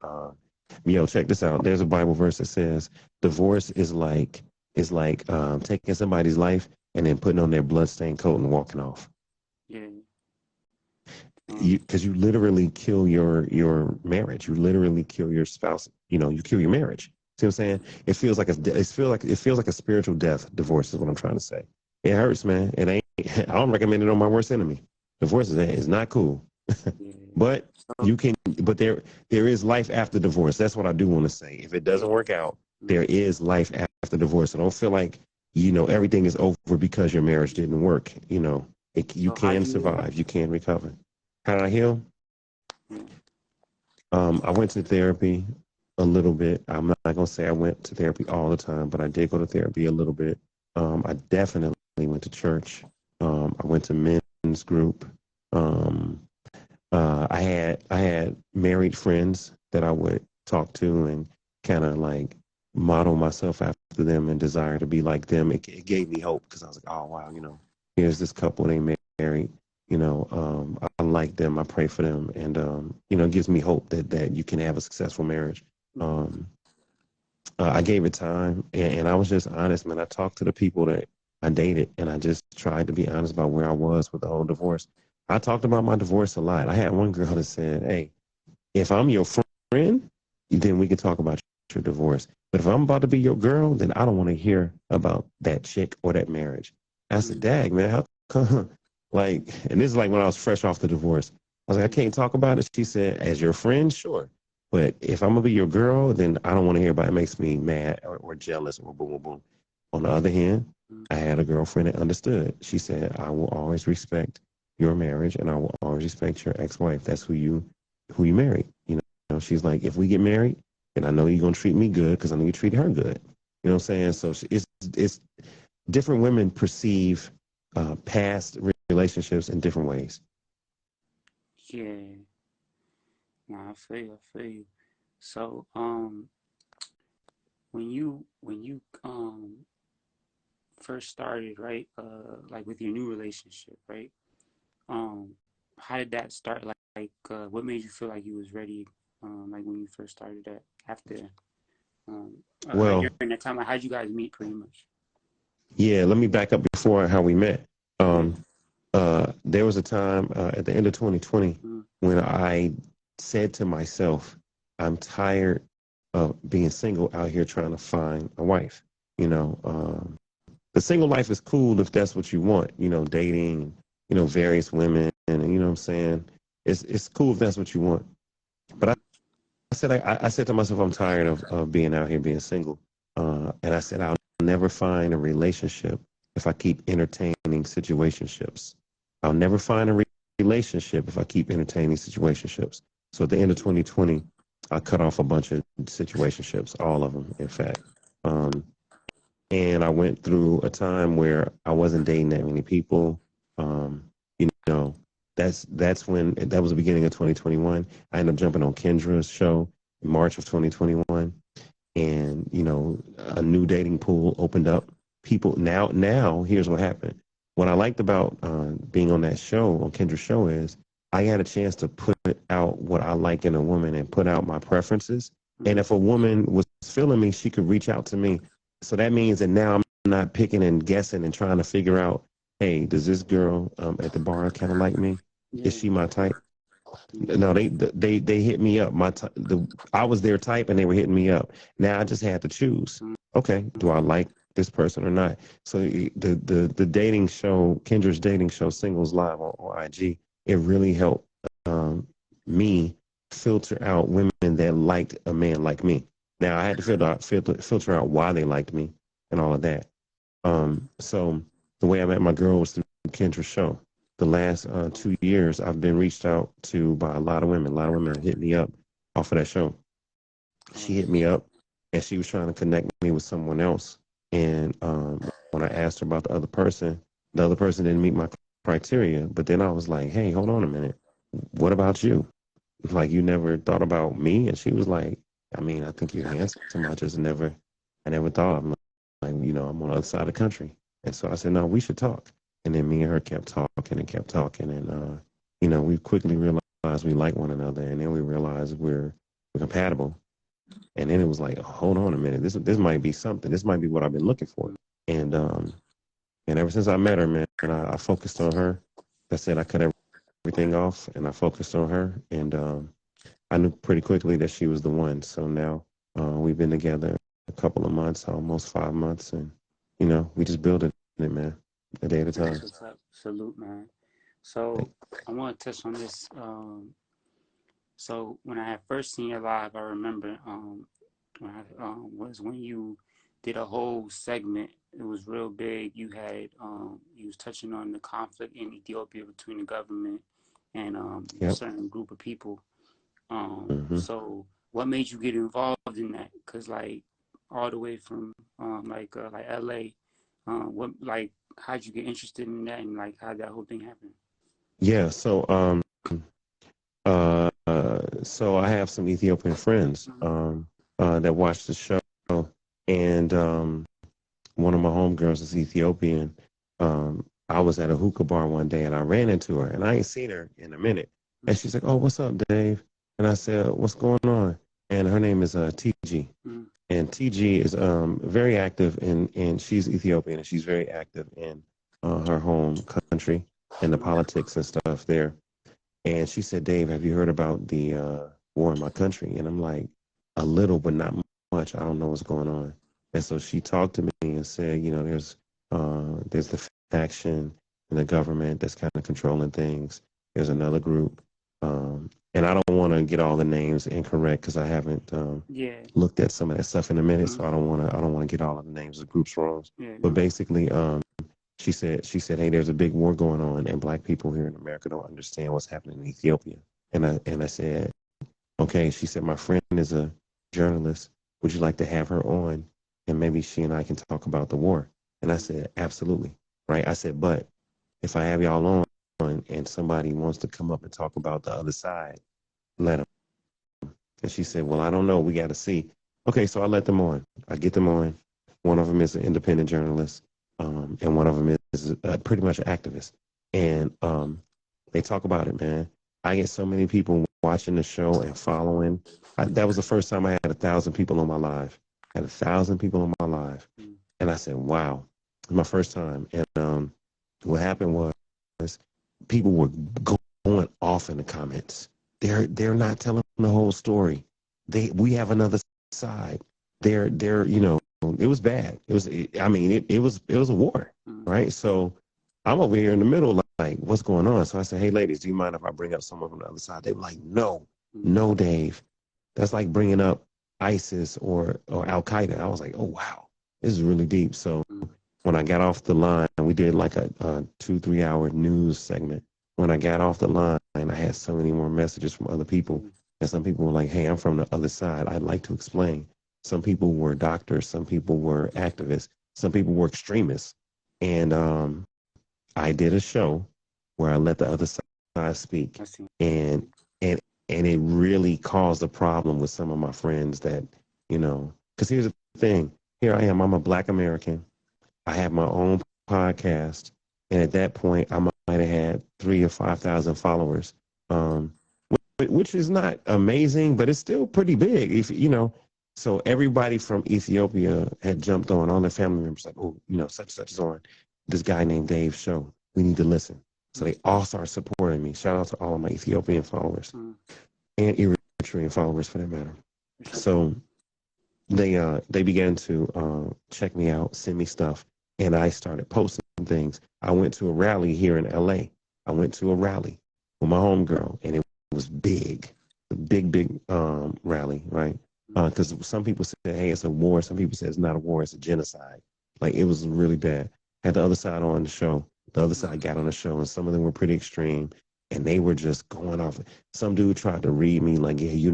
yo, check this out. There's a Bible verse that says divorce is like taking somebody's life and then putting on their bloodstained coat and walking off. Yeah. Um, Because you literally kill your marriage. You literally kill your spouse. You know, you kill your marriage. See what I'm saying? It feels like a spiritual death. Divorce is what I'm trying to say. It hurts, man. It ain't. I don't recommend it on my worst enemy. Divorce is not cool. yeah. But So, you can. But there is life after divorce. That's what I do want to say. If it yeah. doesn't work out, there Mm. is life after divorce. I don't feel like everything is over because your marriage didn't work. You So how can you heal? survive. You can recover. How did I heal? Yeah. I went to therapy. a little bit. I'm not gonna say I went to therapy all the time, but I did go to therapy a little bit. I definitely went to church. I went to men's group. Um, I had married friends that I would talk to and kind of like model myself after them and desire to be like them. It gave me hope because I was like, oh wow, here's this couple they married. I like them. I pray for them, and it gives me hope that you can have a successful marriage. Um, I gave it time, and I was just honest, man. I talked to the people that I dated, and I just tried to be honest about where I was with the whole divorce. I talked about my divorce a lot. I had one girl that said, "Hey, if I'm your friend, then we can talk about your divorce. But if I'm about to be your girl, then I don't want to hear about that chick or that marriage." I said, Mm, "Dag, man, how come?" Like, and this is like when I was fresh off the divorce. I was like, "I can't talk about it." She said, "As your friend, sure. But if I'm gonna be your girl, then I don't want to hear about it. It makes me mad or jealous or boom, boom, boom." On the other hand, mm, I had a girlfriend that understood. She said, "I will always respect your marriage, and I will always respect your ex-wife. That's who you married. She's like, if we get married, then I know you're gonna treat me good because I know you treat her good. You know what I'm saying? So it's different women perceive past relationships in different ways. yeah. Nah, I feel you. I feel you. So, when you first started, right? Like with your new relationship, right? Um, how did that start? What made you feel like you was ready? Like when you first started that after, like Well, during that time, like how'd you guys meet, pretty much? yeah. Let me back up before how we met. Yeah. Um, there was a time at the end of 2020 Mm, when I said to myself, "I'm tired of being single out here trying to find a wife." You know, the single life is cool if that's what you want, dating, various women, and you know what I'm saying? It's cool if that's what you want. But mm, I said to myself, I'm tired of being out here being single. And I said, I'll never find a relationship if I keep entertaining situationships. I'll never find a relationship if I keep entertaining situationships. So at the end of 2020, I cut off a bunch of situationships, all of them, in fact. Um, and I went through a time where I wasn't dating that many people. Um, you know, that's when that was the beginning of 2021. I ended up jumping on Kendra's show in March of 2021, and a new dating pool opened up. People now here's what happened. What I liked about being on that show on Kendra's show is I had a chance to put out what I like in a woman and put out my preferences. And mm, if a woman was feeling me, she could reach out to me. So that means that now I'm not picking and guessing and trying to figure out, hey, does this girl at the bar kind of like me? Is yeah. she my type? Mm, No, they hit me up. I was their type, and they were hitting me up. Now I just had to choose. mm, Okay, do I like this person or not? So the dating show, Kendra's dating show, Singles Live on IG, it really helped um, me filter out women that liked a man like me. Now I had to filter out why they liked me and all of that. So the way I met my girl was through Kendra's show. The last 2 years, I've been reached out to by a lot of women. A lot of women have hit me up off of that show. oh, She hit me up, and she was trying to connect me with someone else. And when I asked her about the other person didn't meet my criteria. But then I was like, "Hey, hold on a minute. What about you? Like, you never thought about me?" And she was like, "I mean, I think you're handsome. I never thought. I'm on the other side of the country." And so I said, "No, we should talk." And then me and her kept talking and kept talking. And, we quickly realized we like one another. And then we realized we're compatible. And then it was like, hold on a minute. This might be something. This might be what I've been looking for. mm, And ever since I met her, man, I focused on her. I said I cut everything off and I focused on her. And I knew pretty quickly that she was the one. So now we've been together a couple of months, almost 5 months, and we just building it, man, a day at a that's time. what's up. Salute, man. So I want to touch on this. So when I had first seen you live, I remember was when you did a whole segment. It was real big. You was touching on the conflict in Ethiopia between the government and a Yep. certain group of people. Hmm. So what made you get involved in that? Cause like all the way from like LA, what like how'd you get interested in that and like how that whole thing happened? Yeah, so I have some Ethiopian friends Mm-hmm. that watch the show, and one of my homegirls is Ethiopian. I was at a hookah bar one day and I ran into her, and I ain't seen her in a minute. And she's like, "Oh, what's up, Dave?" And I said, "What's going on?" And her name is TG, Mm-hmm. and TG is very active and she's Ethiopian and she's very active in her home country and the politics and stuff there. And she said, "Dave, have you heard about the war in my country?" And I'm like, "A little, but not much. I don't know what's going on." And so she talked to me and said, "You know, there's the faction in the government that's kind of controlling things. There's another group, and I don't want to get all the names incorrect because I haven't Yeah. looked at some of that stuff in a minute, Mm-hmm. so I don't want to get all of the names of groups wrong. Yeah. But No. basically, she said, "Hey, there's a big war going on, and Black people here in America don't understand what's happening in Ethiopia." And I said, "Okay." She said, "My friend is a journalist. Would you like to have her on, and maybe she and I can talk about the war?" And I said, "Absolutely." Right? I said, "But if I have y'all on, and somebody wants to come up and talk about the other side, let them." And she said, "Well, I don't know. We got to see." Okay, so I let them on. I get them on. One of them is an independent journalist, and one of them is pretty much an activist. And they talk about it, man. I get so many people watching the show and following. That was the first time I had 1,000 people on my live. I had 1,000 people on my live, Mm-hmm. and I said, "Wow, it's my first time." And what happened was people were going off in the comments. They're not telling the whole story. We have another side. They're it was bad. It was a war, right? So I'm over here in the middle, like, what's going on? So I said, "Hey, ladies, do you mind if I bring up someone from the other side?" They were like, "No, Mm-hmm. no, Dave. That's like bringing up ISIS or Al Qaeda." I was like, "Oh wow, this is really deep." So when I got off the line, we did like a 2-3 hour news segment. When I got off the line, I had so many more messages from other people. Mm-hmm. And some people were like, "Hey, I'm from the other side. I'd like to explain." Some people were doctors, some people were activists, some people were extremists. And I did a show where I let the other side speak. I see. And and and it really caused a problem with some of my friends that, because here's the thing. Here I am, I'm a Black American. I have my own podcast, and at that point, I might have had 3 or 5 thousand followers, um, which is not amazing, but it's still pretty big. If you know, so everybody from Ethiopia had jumped on. All their family members like, "Oh, such such is on this guy named Dave's show. We need to listen." So they all start supporting me. Shout out to all of my Ethiopian followers Mm-hmm. and Eritrean followers for that matter. For sure. So they began to check me out, send me stuff, and I started posting things. I went to a rally here in LA. I went to a rally with my homegirl, and it was big, a big rally, right? Because some people said, "Hey, it's a war." Some people said it's not a war; it's a genocide. Like it was really bad. Had the other side on the show. The other side got on the show, and some of them were pretty extreme, and they were just going off. Some dude tried to read me like, "Yeah, you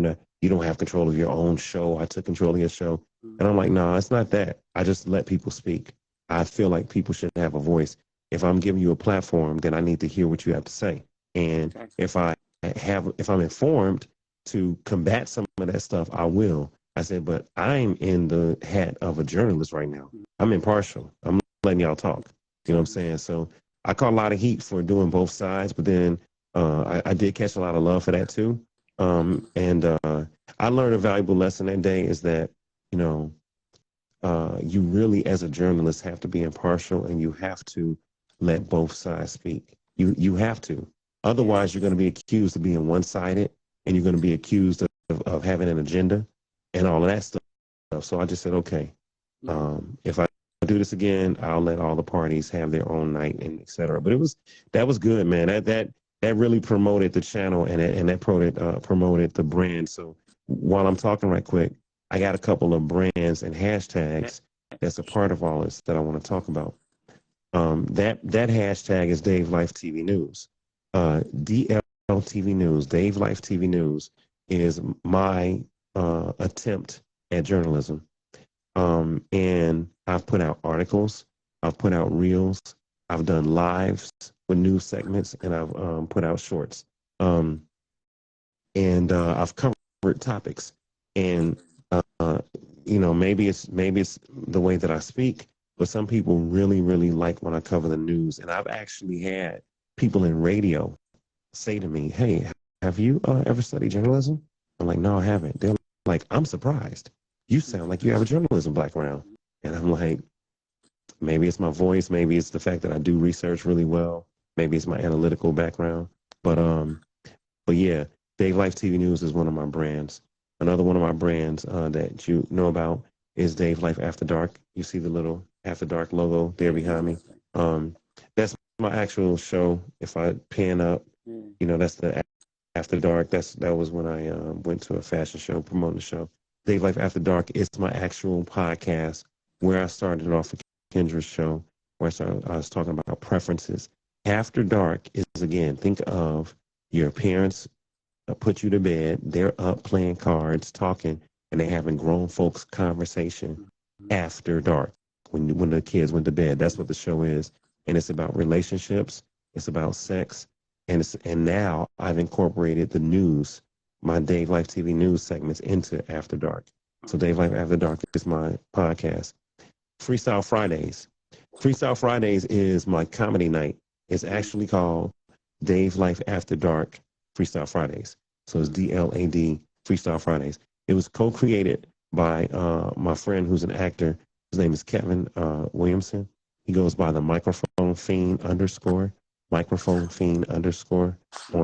don't have control of your own show. I took control of your show." Mm-hmm. And I'm like, "No, it's not that. I just let people speak. I feel like people should have a voice. If I'm giving you a platform, then I need to hear what you have to say. And Exactly. if I'm informed to combat some of that stuff, I will." I said, "But I'm in the hat of a journalist right now. Mm-hmm. I'm impartial. I'm letting y'all talk." You know what I'm Exactly. saying? So I caught a lot of heat for doing both sides, but then I did catch a lot of love for that too. And I learned a valuable lesson that day is that, you know, you really, as a journalist, have to be impartial and you have to let both sides speak. You have to. Yeah. Otherwise, you're going to be accused of being one sided and you're going to be accused of having an agenda and all of that stuff. So I just said, okay, Yeah. if I do this again, I'll let all the parties have their own night and et cetera. But that was good, man. That really promoted the channel and that promoted the brand. So while I'm talking right quick, I got a couple of brands and That hashtags that's a for sure. part of all this that I want to talk about. That hashtag is Dave Life TV News. DL TV News, Dave Life TV News is my attempt at journalism. And I've put out articles, I've put out reels, I've done lives with news segments, and I've put out shorts. Um, and I've covered topics. And uh, maybe it's the way that I speak, but some people really really like when I cover the news. And I've actually had people in radio say to me, "Hey, have you ever studied journalism?" I'm like, "No, I haven't." They're like, "I'm surprised. You sound like you have a journalism background." And I'm like, maybe it's my voice, maybe it's the fact that I do research really well, maybe it's my analytical background. But yeah, Dave Life TV News is one of my brands. Another one of my brands that you know about is Dave Life After Dark. You see the little After Dark logo there behind me. That's my actual show. If I pan up, that's the After Dark. That was when I went to a fashion show promoting the show. Dave Life After Dark is my actual podcast where I started off with Kendra's show, where I was talking about preferences. After Dark is, again, think of your parents put you to bed, they're up playing cards, talking, and they're having grown folks conversation after dark when the kids went to bed. That's what the show is. And it's about relationships, it's about sex, and now I've incorporated the news, my Dave Life TV news segments into After Dark. So Dave Life After Dark is my podcast. Freestyle Fridays. Freestyle Fridays is my comedy night. It's actually called Dave Life After Dark Freestyle Fridays. So it's DLAD Freestyle Fridays. It was co-created by my friend who's an actor. His name is Kevin Williamson. He goes by the microphone fiend underscore on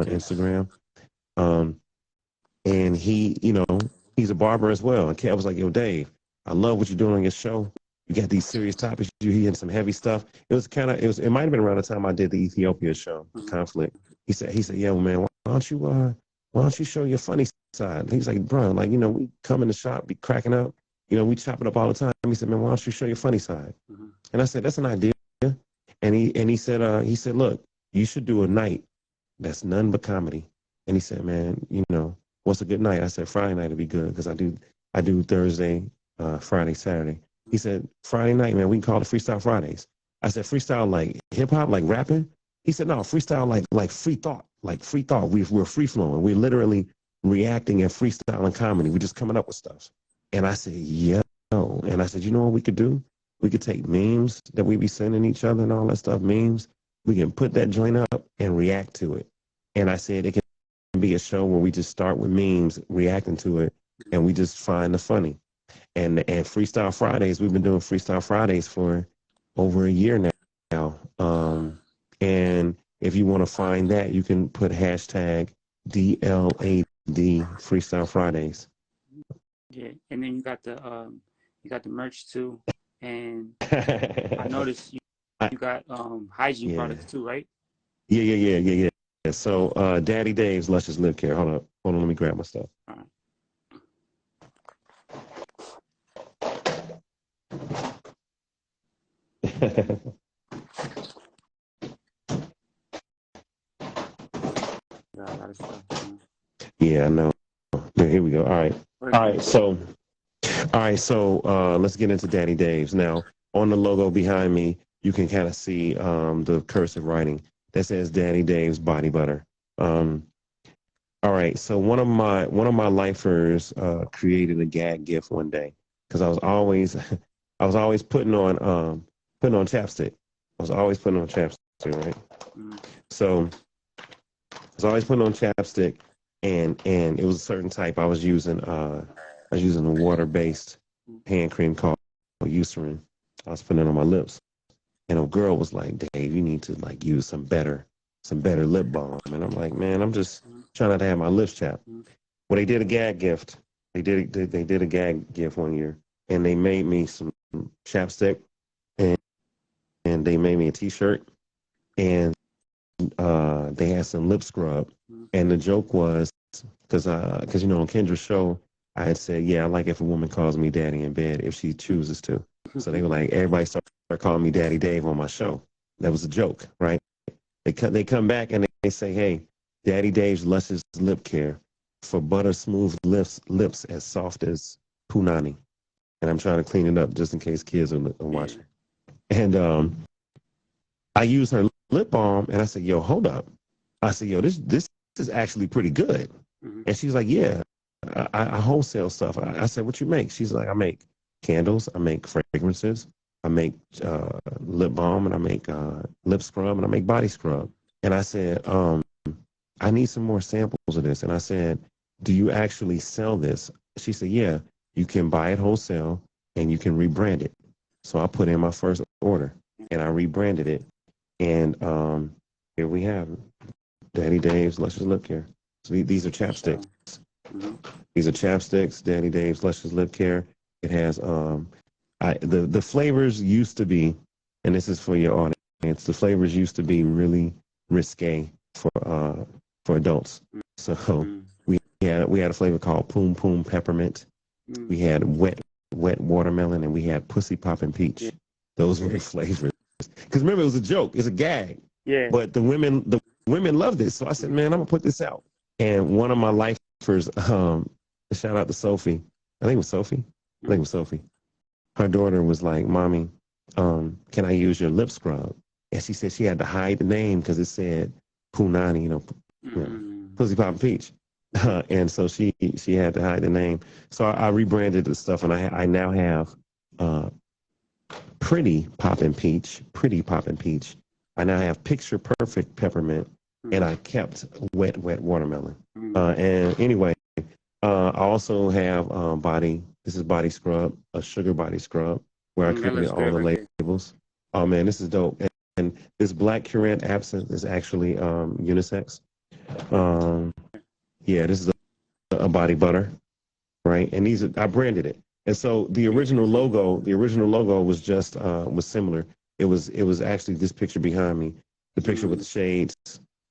Instagram. And he's a barber as well. And Kev was like, "Yo, Dave, I love what you're doing on your show. You got these serious topics. You hitting some heavy stuff." It might have been around the time I did the Ethiopia show, Conflict. He said, "Yeah, well, man, why don't you show your funny side?" He's like, "Bro, like, we come in the shop, be cracking up. We chop it up all the time." He said, "Man, why don't you show your funny side?" And I said, "That's an idea." And he said, "Look, you should do a night that's none but comedy." And he said, "Man, what's a good night?" I said, "Friday night would be good because I do Thursday, Friday, Saturday." He said, "Friday night, man, we can call it Freestyle Fridays." I said, "Freestyle like hip hop, like rapping?" He said, "No, freestyle like free thought, like free thought. We're free flowing. We're literally reacting and freestyling comedy. We're just coming up with stuff." And I said, "Yeah." And I said, "You know what we could do? We could take memes that we be sending each other and all that stuff, memes. We can put that joint up and react to it." And I said, "It can be a show where we just start with memes, reacting to it, and we just find the funny." And Freestyle Fridays, we've been doing Freestyle Fridays for over a year now. And if you want to find that, you can put hashtag DLAD Freestyle Fridays. Yeah, and then you got the merch too, and I noticed you got hygiene Yeah. products too, right? Yeah. So Daddy Dave's Luscious Lip Care. Hold on, let me grab my stuff. All right. Got a lot of stuff. Yeah, I know. Yeah, here we go. All right. So let's get into Daddy Dave's. Now, on the logo behind me, you can kind of see the cursive writing that says Daddy Dave's Body Butter. All right, so one of my lifers created a gag gift one day because I was always putting on chapstick. I was always putting on chapstick, right? So I was always putting on chapstick, and it was a certain type. I was using a water-based hand cream called Eucerin. I was putting it on my lips, and a girl was like, "Dave, you need to like use some better lip balm." And I'm like, "Man, I'm just trying not to have my lips chapped." Well, they did a gag gift. They did a gag gift one year, and they made me some chapstick, and they made me a T-shirt, and they had some lip scrub. And the joke was because on Kendra's show, I had said, "Yeah, I like if a woman calls me daddy in bed if she chooses to." So they were like, everybody started calling me Daddy Dave on my show. That was a joke, right? They come back and they say, "Hey, Daddy Dave's Luscious Lip Care. for butter smooth lips as soft as punani. And I'm trying to clean it up just in case kids are Yeah. watching. And I used her lip balm, and I said, "Yo, hold up." I said, "Yo, this is actually pretty good." Mm-hmm. And she's like, "Yeah, I wholesale stuff." I said, "What you make?" She's like, "I make candles, I make fragrances, I make lip balm, and I make lip scrub, and I make body scrub." And I said, "I need some more samples of this." And I said, "Do you actually sell this?" She said, "Yeah, you can buy it wholesale, and you can rebrand it." So I put in my first order, and I rebranded it, and here we have it. Daddy Dave's Luscious Lip Care. So these are For chapsticks. sure. Mm-hmm. These are chapsticks, Daddy Dave's Luscious Lip Care. It has the flavors used to be, and this is for your audience. The flavors used to be really risque for adults. So Mm-hmm. we had a flavor called Poom Poom Peppermint. Mm-hmm. We had wet watermelon, and we had Pussy Poppin' Yeah. Peach. Those were the flavors. Because remember, it was a joke. It's a gag. Yeah. But the women loved it. So I said, man, I'm gonna put this out. And one of my lifers, shout out to Sophie. I think it was Sophie. I think it Mm-hmm. was Sophie. Her daughter was like, "Mommy, can I use your lip scrub?" And she said she had to hide the name because it said Punani, Mm-hmm. Pussy Pop Peach. Mm-hmm. And so she had to hide the name. So I rebranded the stuff, and I now have uh, pretty poppin' peach. I now have picture perfect peppermint, and I kept wet watermelon. Mm-hmm. And anyway, I also have this is body scrub, a sugar body scrub, where I That created looks all good the right there. labels. Oh man, this is dope. And this black currant absinthe is actually unisex. Um, yeah, this is a body butter, right? And I branded it. And so the original logo was just was similar. It was actually this picture behind me, the picture with Mm-hmm. the shades,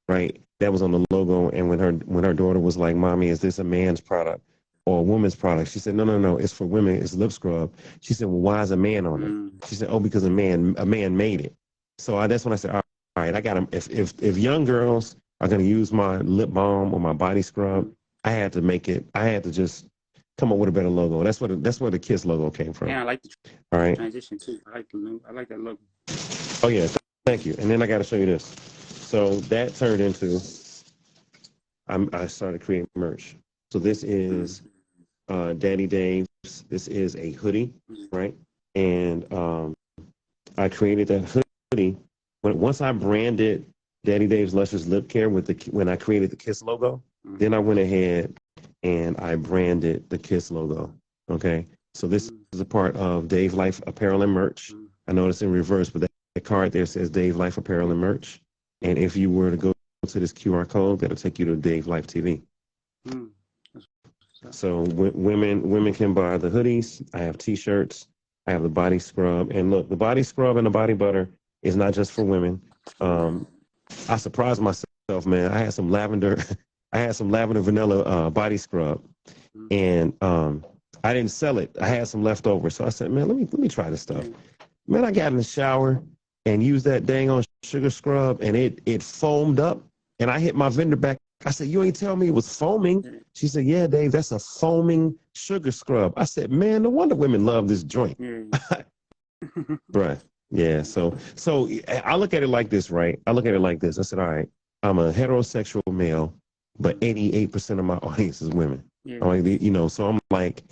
right? That was on the logo. And when her daughter was like, "Mommy, is this a man's product or a woman's product?" She said, "No, no, no, it's for women. It's lip scrub." She said, "Well, why is a man on it?" Mm-hmm. She said, "Oh, because a man made it." So that's when I said, "All right, I got to if young girls are going to use my lip balm or my body scrub, I had to make it. I had to just come up with a better logo. That's where the Kiss logo came from. Yeah, I like the All right. transition too. I like that look. Oh yeah. Thank you. And then I got to show you this. So that turned into I started creating merch. So this Mm-hmm. is Daddy Dave's. This is a hoodie, right? And I created that hoodie once I branded Daddy Dave's Luscious Lip Care when I created the Kiss logo. Mm-hmm. Then I went ahead and I branded the Kiss logo. Okay, so this Mm-hmm. is a part of Dave Life Apparel and Merch. I know it's in reverse, but that card there says Dave Life Apparel and Merch. And if you were to go to this QR code, that'll take you to Dave Life TV. Mm-hmm. That's what's up. So women can buy the hoodies. I have T-shirts. I have the body scrub. And look, the body scrub and the body butter is not just for women. Um, I surprised myself, man. I had some lavender. I had some lavender vanilla body scrub, Mm-hmm. and I didn't sell it. I had some left over, so I said, man, let me try this stuff. Yeah. Man, I got in the shower and used that dang on sugar scrub, and it foamed up. And I hit my vendor back. I said, "You ain't tell me it was foaming." Yeah. She said, "Yeah, Dave, that's a foaming sugar scrub." I said, "Man, no wonder women love this joint." Yeah. Right. Yeah. So I look at it like this, right? I look at it like this. I said, all right, I'm a heterosexual male, but 88% of my audience is women. Yeah. I'm like, so I'm like,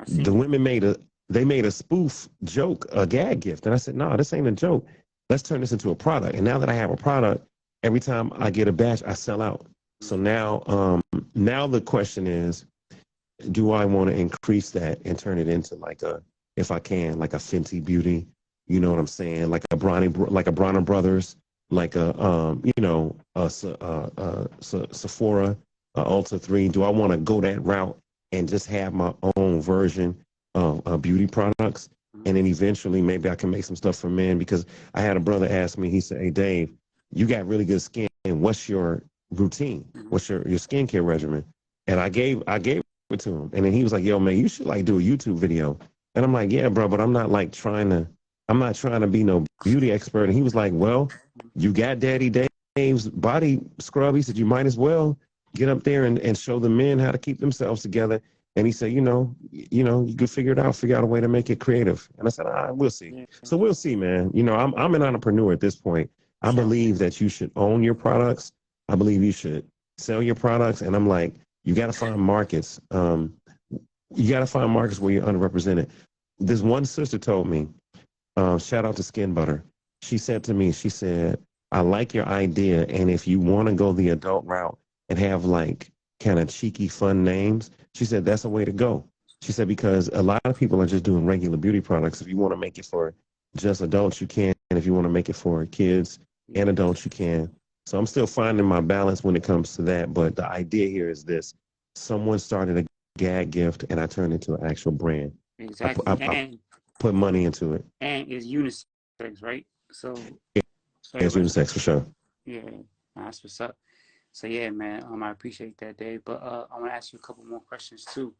I see. the women made a spoof joke, a gag gift. And I said, no, this ain't a joke. Let's turn this into a product. And now that I have a product, every time I get a batch, I sell out. So now the question is, do I want to increase that and turn it into if I can, like a Fenty Beauty, you know what I'm saying, like a Bronner Brothers, like Sephora, Ulta 3. Do I want to go that route and just have my own version of beauty products? And then eventually maybe I can make some stuff for men, because I had a brother ask me, he said, "Hey, Dave, you got really good skin. What's your routine? What's your skincare regimen?" And I gave it to him. And then he was like, "Yo, man, you should do a YouTube video." And I'm like, "Yeah, bro, but I'm not trying to be no beauty expert." And he was like, "Well, you got Daddy Dave's body scrub." He said, "You might as well get up there and show the men how to keep themselves together. And he said, you could figure out a way to make it creative. And I said, all right, we'll see. Yeah. So we'll see, man. I'm an entrepreneur at this point. I So believe that you should own your products. I believe you should sell your products. And I'm like, you got to find markets. You got to find markets where you're underrepresented. This one sister told me, shout out to Skin Butter. She said to me, she said, I like your idea. And if you want to go the adult route and have like kind of cheeky, fun names, she said, that's a way to go. She said, because a lot of people are just doing regular beauty products. If you want to make it for just adults, you can. And if you want to make it for kids and yeah, adults, you can. So I'm still finding my balance when it comes to that. But the idea here is this: someone started a gag gift and I turned it into an actual brand. exactly. I put money into it. And it's unisex, right? So It's everybody, unisex for sure. yeah, that's what's up. So yeah, man, I appreciate that, Dave. But I want to ask you a couple more questions too.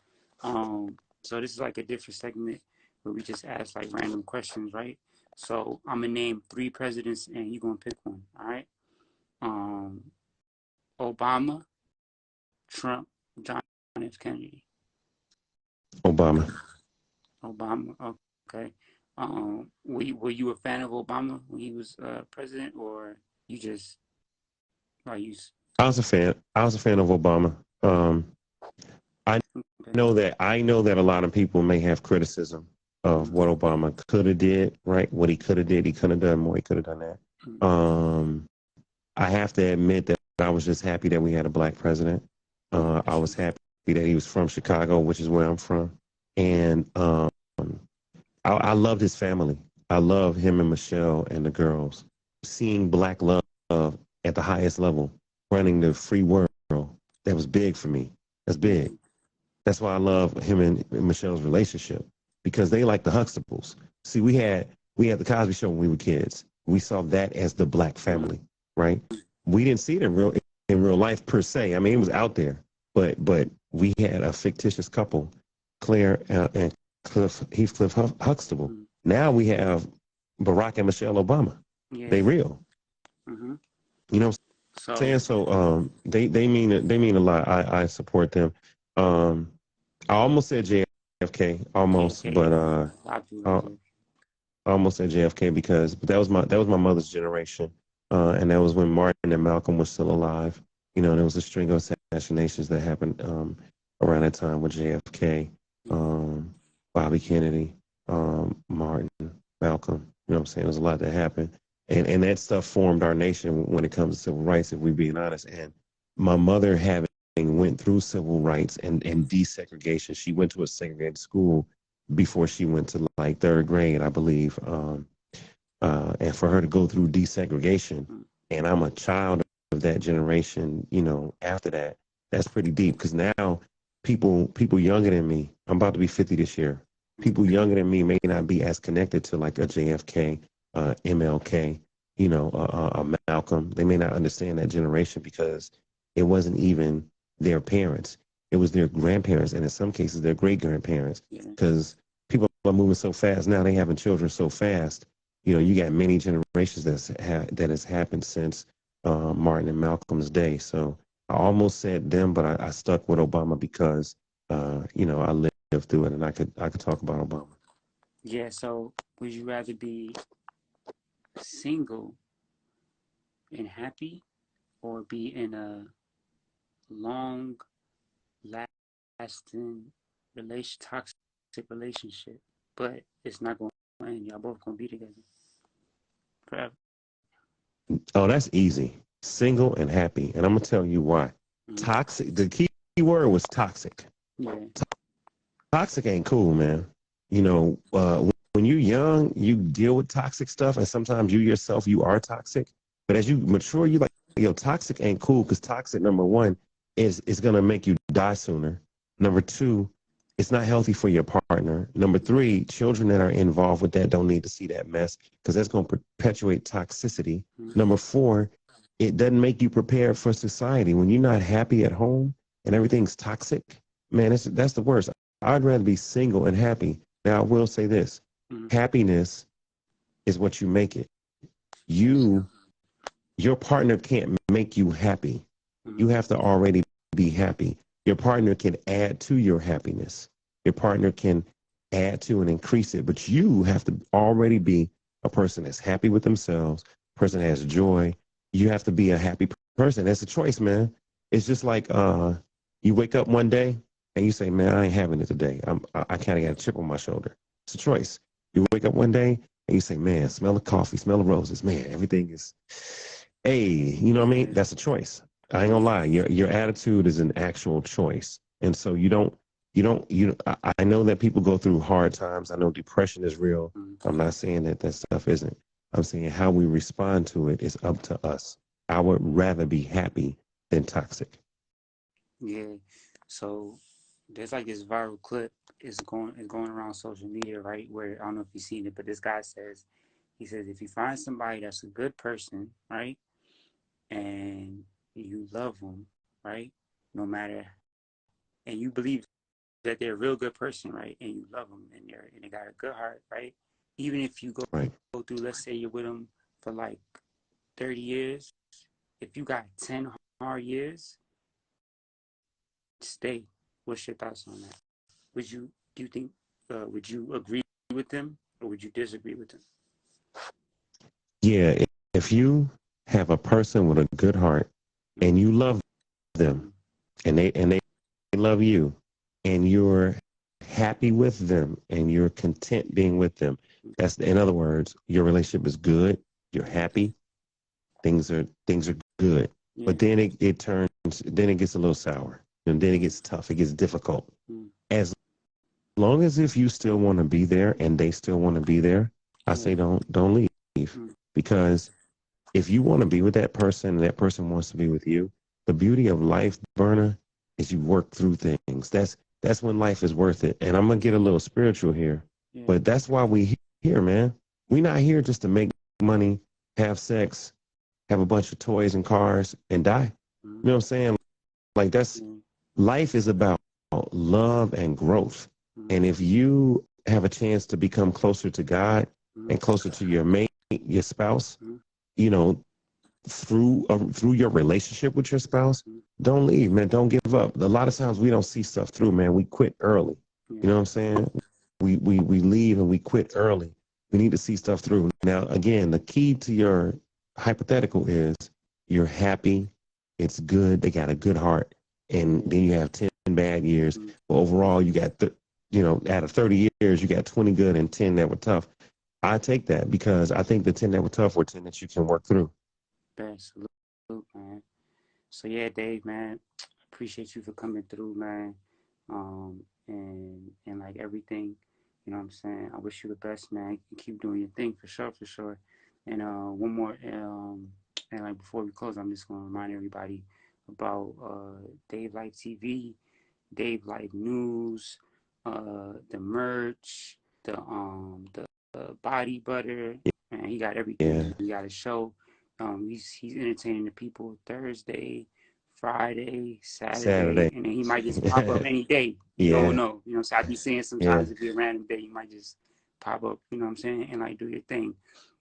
So this is like a different segment where we just ask like random questions, right? So I'm gonna name three presidents and you're gonna pick one, all right? Um, Obama, Trump, John F. Kennedy. Obama. Obama, okay. Were you a fan of Obama when he was president, or you just are you? I was a fan. I was a fan of Obama. I Okay. I know that a lot of people may have criticism of what Obama could have did, right? What he could have did. He could have done more. He could have done that. I have to admit that I was just happy that we had a black president. I was happy that he was from Chicago, which is where I'm from, and I loved his family. I love him and Michelle and the girls. Seeing black love at the highest level, running the free world, that was big for me. That's big. That's why I love him and Michelle's relationship, because they like the Huxtables. See, we had the Cosby Show when we were kids. We saw that as the black family, right? We didn't see it in real life per se. I mean, it was out there, but we had a fictitious couple, Claire and Heathcliff Huxtable. Now we have Barack and Michelle Obama. Yeah. They real. Mm-hmm. You know what I'm So saying? So they mean a lot. I support them. I almost said JFK, almost, JFK, but a lot of people like I JFK. almost said JFK because but that was my mother's generation, and that was when Martin and Malcolm were still alive. There was a string of assassinations that happened around that time with JFK, um, Bobby Kennedy, Martin, Malcolm. You know what I'm saying? There's a lot that happened, and that stuff formed our nation when it comes to civil rights. If we're being honest, and my mother having went through civil rights and desegregation. She went to a segregated school before she went to like third grade, I believe. And for her to go through desegregation, and I'm a child of that generation, after that, that's pretty deep because now people younger than me, I'm about to be 50 this year. People younger than me may not be as connected to like a JFK, MLK, a Malcolm. They may not understand that generation because it wasn't even their parents. It was their grandparents, and in some cases, their great grandparents. Yeah. Because people are moving so fast now; they having children so fast. You got many generations that has happened since Martin and Malcolm's day. So I almost said them, but I stuck with Obama because I lived through it, and I could talk about Obama. Yeah. So would you rather be single and happy, or be in a long lasting toxic relationship, but it's not going to end? Y'all both going to be together forever. Oh, that's easy. Single and happy, and I'm gonna tell you why. Mm-hmm. Toxic. The key word was toxic. Yeah. Toxic ain't cool, man. When you're young, you deal with toxic stuff, and sometimes you yourself, you are toxic. But as you mature, you like, toxic ain't cool because toxic, number one, is gonna make you die sooner. Number two, it's not healthy for your partner. Number three, children that are involved with that don't need to see that mess because that's gonna perpetuate toxicity. Mm-hmm. Number four, it doesn't make you prepared for society. When you're not happy at home and everything's toxic, man, that's the worst. I'd rather be single and happy. Now, I will say this: Mm-hmm. happiness is what you make it. Your partner can't make you happy. Mm-hmm. You have to already be happy. Your partner can add to your happiness. Your partner can add to and increase it, but you have to already be a person that's happy with themselves, person that has joy. You have to be a happy person. That's a choice, man. It's just like you wake up one day and you say, "Man, I ain't having it today. I kind of got a chip on my shoulder." It's a choice. You wake up one day and you say, "Man, smell the coffee, smell the roses. Man, everything is, hey, you know what I mean?" Yeah. That's a choice. I ain't gonna Yeah. lie. Your attitude is an actual choice, and so I know that people go through hard times. I know depression is real. Mm. I'm not saying that that stuff isn't. I'm saying how we respond to it is up to us. I would rather be happy than toxic. Yeah. So there's like this viral clip is going around social media, right? Where I don't know if you've seen it, but this guy says he says if you find somebody that's a good person, right, and you love them, right, no matter, and you believe that they're a real good person, right, and you love them and they got a good heart, right, even if you Right. go through, let's say you're with them for like 30 years, if you got 10 hard years, stay. What's your thoughts on that? Do you think, would you agree with them or would you disagree with them? Yeah. If you have a person with a good heart and you love them Mm-hmm. and they love you and you're happy with them and you're content being with them, that's in other words, your relationship is good. You're happy. Things are good. Yeah. But then it turns. Then it gets a little sour, and then it gets tough. It gets difficult. Mm-hmm. As long as if you still want to be there and they still want to be there, I Yeah. say don't leave, Mm-hmm. because if you want to be with that person and that person wants to be with you, the beauty of life, Berna, is you work through things. That's when life is worth it. And I'm gonna get a little spiritual here, Yeah. but that's why we here, man. We're not here just to make money, have sex, have a bunch of toys and cars, and die. Mm-hmm. You know what I'm saying? Like that's Yeah. life is about love and growth. Mm-hmm. And if you have a chance to become closer to God Mm-hmm. and closer to your mate, your spouse, Mm-hmm. you know, through your relationship with your spouse, Mm-hmm. don't leave, man. Don't give up. A lot of times we don't see stuff through, man. We quit early. You Yeah. know what I'm saying? We leave and we quit early. We need to see stuff through. Now, again, the key to your hypothetical is you're happy, it's good, they got a good heart, and Yeah. then you have 10 bad years. Mm-hmm. But overall, you got out of 30 years, you got 20 good and 10 that were tough. I take that because I think the 10 that were tough were 10 that you can work through. Best salute, man. So yeah, Dave, man, appreciate you for coming through, man. And like everything, you know what I'm saying? I wish you the best, man. You keep doing your thing for sure, for sure. And one more, and like before we close, I'm just gonna remind everybody about Dave Life TV, Dave Life News, the merch, the body butter, man. He got everything. Yeah, He got a show. He's entertaining the people Thursday, Friday, Saturday, Saturday. and then he might just pop up any day. You don't Yeah, know. You know, so I be seeing yeah. sometimes it'd be a random day. You might just pop up. You know what I'm saying? And like do your thing.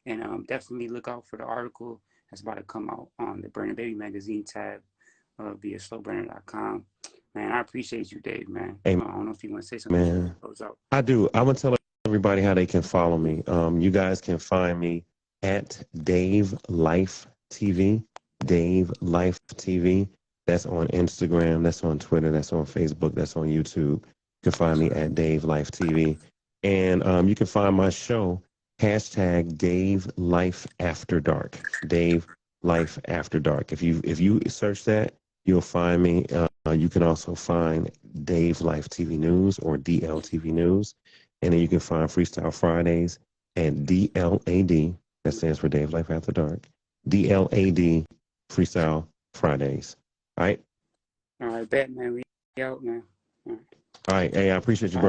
And definitely look out for the article that's about to come out on the Burning Baby magazine tab via slowburner.com. Man, I appreciate you, Dave, man. Hey, I don't know if you want to say something before we man. close out. I do. I'm gonna tell everybody how they can follow me. You guys can find me at Dave Life TV. Dave Life TV. That's on Instagram. That's on Twitter. That's on Facebook. That's on YouTube. You can find Yes, me sir. at Dave Life TV, and you can find my show hashtag Dave Life After Dark. Dave Life After Dark. If you search that, you'll find me. You can also find Dave Life TV News or DLTV News. And then you can find Freestyle Fridays at DLAD. That stands for Dave Life After Dark. DLAD Freestyle Fridays. All right. All right, bet, man. We out, man. All right. All right. Hey, I appreciate you, All right. Bernie.